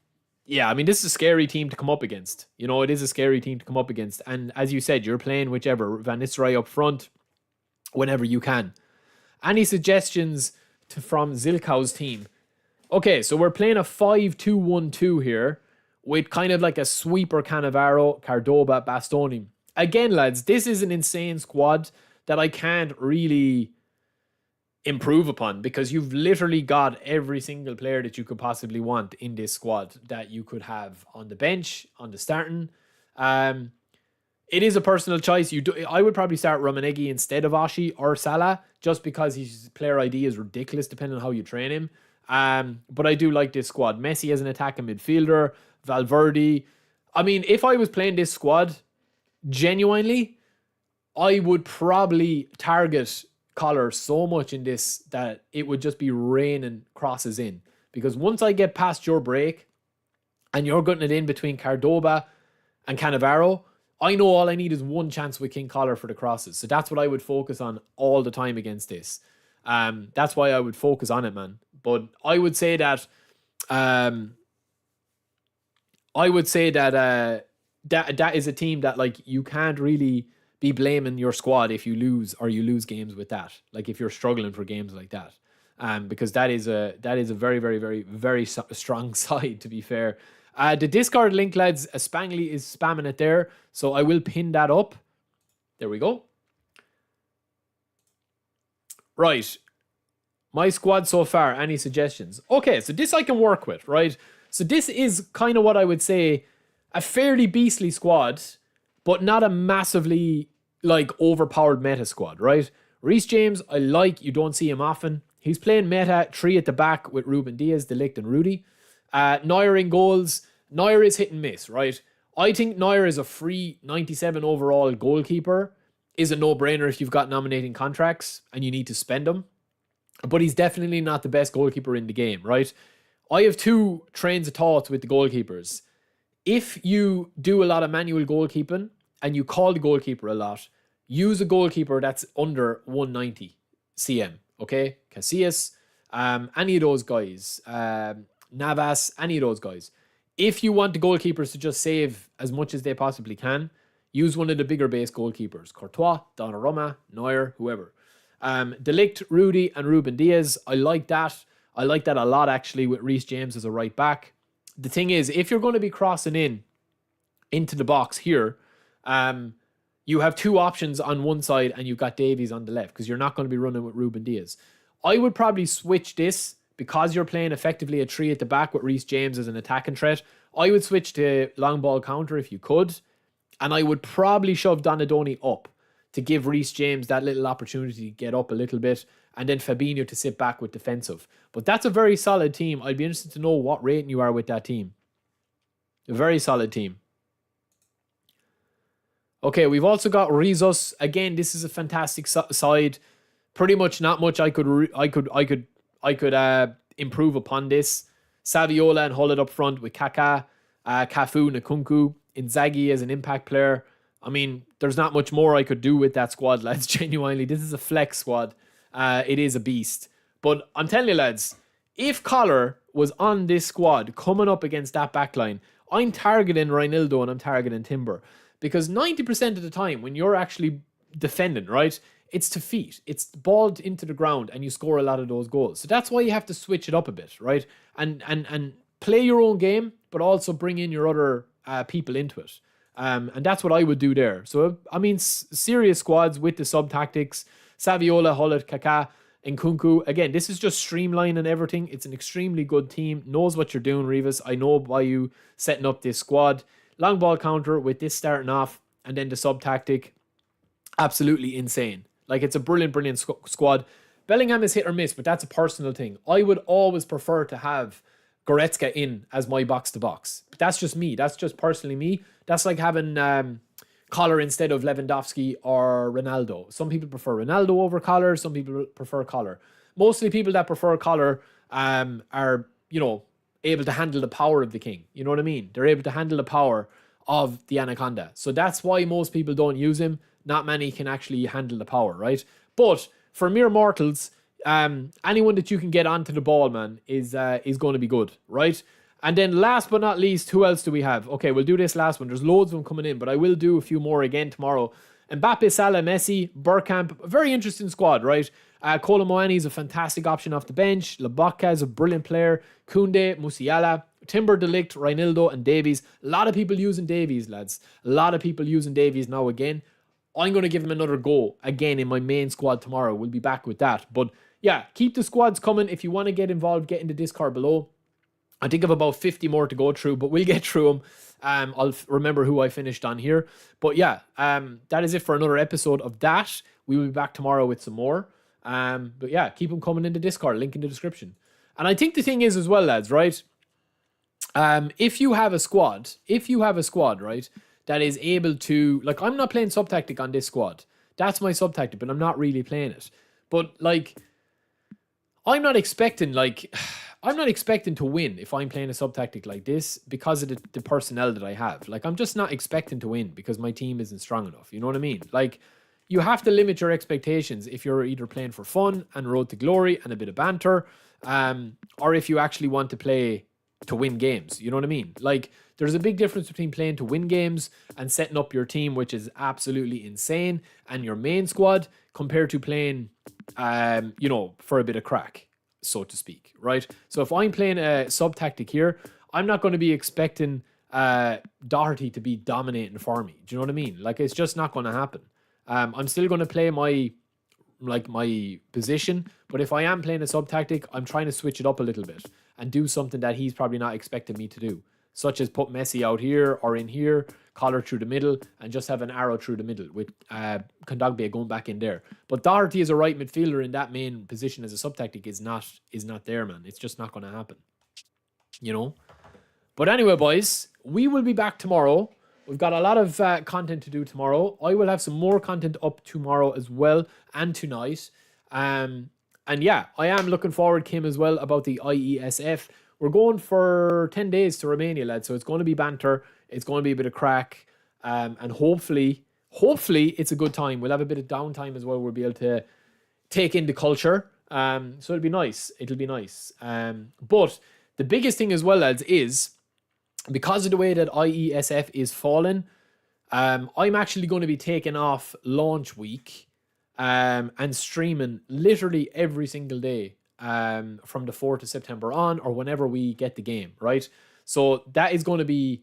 Yeah, I mean, this is a scary team to come up against. It is a scary team to come up against. And as you said, you're playing whichever. Van Nistelrooy up front whenever you can. Any suggestions from Zilkow's team? Okay, so we're playing a 5-2-1-2 here with kind of like a sweeper Cannavaro, Cordoba, Bastoni. Again, lads, this is an insane squad that I can't really improve upon because you've literally got every single player that you could possibly want in this squad that you could have on the bench, on the starting. It is a personal choice. I would probably start Romanegi instead of Ashi or Salah just because his player ID is ridiculous depending on how you train him. But I do like this squad. Messi as an attacking midfielder, Valverde. I mean, if I was playing this squad, genuinely, I would probably target Collar so much in this that it would just be raining crosses in. Because once I get past your break and you're getting it in between Cordoba and Cannavaro, I know all I need is one chance with King Collar for the crosses. So that's what I would focus on all the time against this. That's why I would focus on it, man. But I would say that that is a team that, like, you can't really be blaming your squad if you lose or you lose games with that. Like, if you're struggling for games like that, because that is a very, very, very, very strong side, to be fair. The Discord link, lads, Spangly is spamming it there, so I will pin that up. There we go. Right, my squad so far. Any suggestions? Okay, so this I can work with, right? So this is kind of what I would say a fairly beastly squad, but not a massively, like, overpowered meta squad, right? Reece James, I like. You don't see him often. He's playing meta, 3 at the back with Ruben Diaz, De Ligt and Rudy. Neuer in goals. Neuer is hit and miss, right? I think Neuer is a free 97 overall goalkeeper. Is a no-brainer if you've got nominating contracts and you need to spend them. But he's definitely not the best goalkeeper in the game, right? I have 2 trains of thoughts with the goalkeepers. If you do a lot of manual goalkeeping and you call the goalkeeper a lot, use a goalkeeper that's under 190 cm, okay? Casillas, any of those guys, Navas, any of those guys. If you want the goalkeepers to just save as much as they possibly can, use one of the bigger base goalkeepers. Courtois, Donnarumma, Neuer, whoever. De Ligt, Rudy and Ruben Diaz. I like that. I like that a lot, actually, with Reece James as a right back. The thing is, if you're going to be crossing into the box here, you have 2 options on one side and you've got Davies on the left because you're not going to be running with Ruben Diaz. I would probably switch this because you're playing effectively a 3 at the back with Reece James as an attacking threat, I would switch to long ball counter if you could. And I would probably shove Donadoni up to give Reece James that little opportunity to get up a little bit, and then Fabinho to sit back with defensive. But that's a very solid team. I'd be interested to know what rating you are with that team. A very solid team. Okay, we've also got Rizos. Again, this is a fantastic side. Pretty much not much I could improve upon this. Saviola and Hullet up front with Kaká, Cafu, Nkunku, Inzaghi as an impact player. I mean, there's not much more I could do with that squad, lads. Genuinely, this is a flex squad. It is a beast. But I'm telling you, lads, if Collar was on this squad coming up against that backline, I'm targeting Reinildo and I'm targeting Timber. Because 90% of the time, when you're actually defending, right, it's to feet. It's balled into the ground and you score a lot of those goals. So that's why you have to switch it up a bit, right? And play your own game, but also bring in your other people into it. And that's what I would do there. So, I mean, serious squads with the sub-tactics. Saviola, Hullet, Kaká, Nkunku. Again, this is just streamlining everything. It's an extremely good team. Knows what you're doing, Rivas. I know why you setting up this squad. Long ball counter with this starting off and then the sub-tactic. Absolutely insane. Like, it's a brilliant squad. Bellingham is hit or miss, but that's a personal thing. I would always prefer to have Goretzka in as my box-to-box. But that's just me. That's just personally me. That's like having Collar instead of Lewandowski or Ronaldo. Some people prefer Ronaldo over Collar. Some people prefer Collar. Mostly people that prefer Collar are, you know, able to handle the power of the king. You know what I mean? They're able to handle the power of the Anaconda. So that's why most people don't use him. Not many can actually handle the power, right? But for mere mortals, anyone that you can get onto the ball, man, is going to be good, right? And then last but not least, who else do we have? Okay, we'll do this last one. There's loads of them coming in, but I will do a few more again tomorrow. Mbappe, Salah, Messi, Bergkamp, very interesting squad, right? Kolo Muani is a fantastic option off the bench. Lobotka is a brilliant player. Koundé, Musiala, Timber, De Ligt, Reinildo, and Davies. A lot of people using Davies, lads. A lot of people using Davies now again. I'm going to give him another go again in my main squad tomorrow. We'll be back with that. But yeah, keep the squads coming. If you want to get involved, get in the Discord below. I think of about 50 more to go through, but we'll get through them. I'll remember who I finished on here. But yeah, that is it for another episode of that. We will be back tomorrow with some more. But yeah, keep them coming in the Discord. Link in the description. And I think the thing is as well, lads, right? If you have a squad, right, that is able to, like, I'm not playing sub-tactic on this squad. That's my sub-tactic, but I'm not really playing it. But, like, I'm not expecting to win if I'm playing a sub-tactic like this because of the personnel that I have. Like, I'm just not expecting to win because my team isn't strong enough. You know what I mean? Like, you have to limit your expectations if you're either playing for fun and road to glory and a bit of banter, or if you actually want to play to win games. You know what I mean? Like, there's a big difference between playing to win games and setting up your team, which is absolutely insane, and your main squad compared to playing, you know, for a bit of crack, so to speak, right? So if I'm playing a sub-tactic here, I'm not going to be expecting Doherty to be dominating for me. Do you know what I mean? Like, it's just not going to happen. I'm still going to play my position, but if I am playing a sub-tactic, I'm trying to switch it up a little bit and do something that he's probably not expecting me to do, such as put Messi out here or in here, Collar through the middle, and just have an arrow through the middle with Kondogbia going back in there. But Doherty as a right midfielder in that main position as a sub-tactic is not there, man. It's just not going to happen, you know? But anyway, boys, we will be back tomorrow. We've got a lot of content to do tomorrow. I will have some more content up tomorrow as well, and tonight. And yeah, I am looking forward, Kim, as well, about the IESF. We're going for 10 days to Romania, lads. So it's going to be banter. It's going to be a bit of crack. And hopefully it's a good time. We'll have a bit of downtime as well. We'll be able to take in the culture. So it'll be nice. But the biggest thing as well, lads, is because of the way that IESF is falling, I'm actually going to be taking off launch week and streaming literally every single day from the 4th of September on, or whenever we get the game, right? So that is going to be,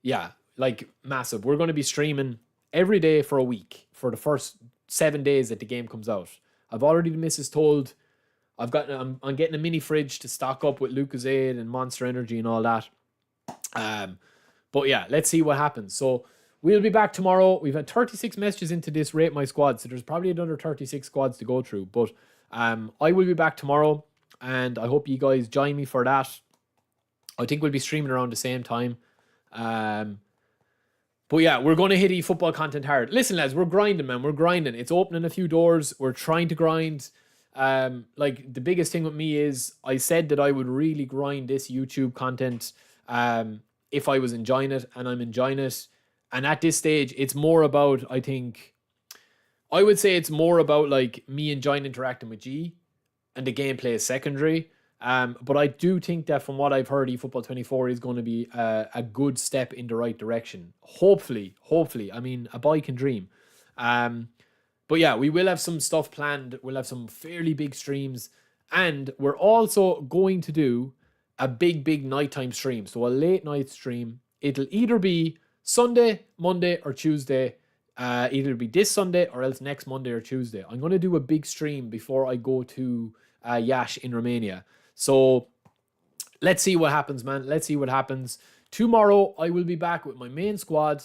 yeah, like massive. We're going to be streaming every day for a week for the first 7 days that the game comes out. I've already the missus told I'm getting a mini fridge to stock up with Lucozade and Monster Energy and all that. But yeah, let's see what happens. So we'll be back tomorrow. We've had 36 messages into this Rate My Squad, so there's probably another 36 squads to go through. But I will be back tomorrow, and I hope you guys join me for that. I think we'll be streaming around the same time. But yeah, we're going to hit eFootball content hard. Listen, lads, we're grinding, man. We're grinding. It's opening a few doors. We're trying to grind. Like, the biggest thing with me is I said that I would really grind this YouTube content if I was enjoying it, and I'm enjoying it. And at this stage, it's more about, I would say it's more about like me enjoying interacting with G, and the gameplay is secondary. But I do think that from what I've heard, eFootball 24 is going to be a good step in the right direction. Hopefully. I mean, a boy can dream. But yeah, we will have some stuff planned. We'll have some fairly big streams. And we're also going to do a big nighttime stream. So a late night stream. It'll either be Sunday, Monday, or Tuesday. Either be this Sunday or else next Monday or Tuesday. I'm going to do a big stream before I go to Yash in Romania. So let's see what happens, man. Let's see what happens. Tomorrow, I will be back with my main squad,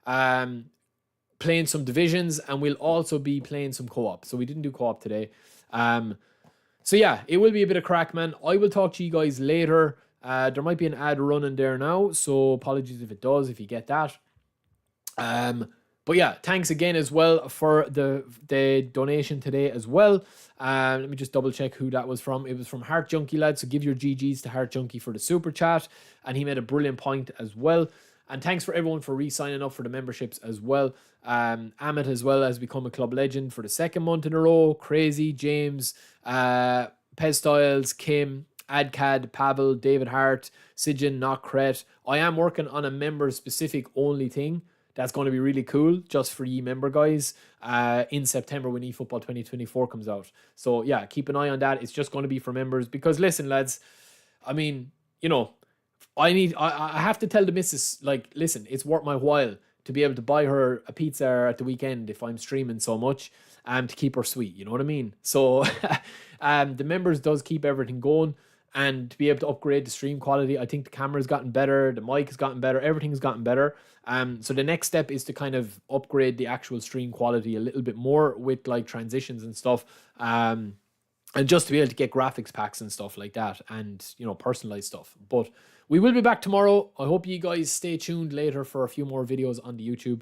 playing some divisions, and we'll also be playing some co-op. So we didn't do co-op today. So yeah, it will be a bit of crack, man. I will talk to you guys later. There might be an ad running there now, so apologies if it does, if you get that. But yeah, thanks again as well for the donation today as well. Let me just double check who that was from. It was from Heart Junkie, lad. So give your GGs to Heart Junkie for the super chat. And he made a brilliant point as well. And thanks for everyone for re-signing up for the memberships as well. Amit as well has become a club legend for the second month in a row. Crazy, James, Pez Styles, Kim, Adcad, Pavel, David Hart, Sijin, Knockret. I am working on a member-specific only thing. That's going to be really cool, just for ye member guys, in September when eFootball 2024 comes out. So yeah, keep an eye on that. It's just going to be for members because listen, lads, I mean, you know, I have to tell the missus, like, listen, it's worth my while to be able to buy her a pizza at the weekend if I'm streaming so much, to keep her sweet. You know what I mean? So the members does keep everything going. And to be able to upgrade the stream quality, I think the camera's gotten better, the mic has gotten better, everything's gotten better. So the next step is to kind of upgrade the actual stream quality a little bit more with like transitions and stuff. And just to be able to get graphics packs and stuff like that, and, you know, personalized stuff. But we will be back tomorrow. I hope you guys stay tuned later for a few more videos on the YouTube.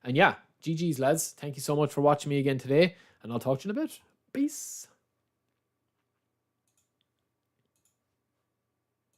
And yeah, GG's, lads. Thank you so much for watching me again today, and I'll talk to you in a bit. Peace.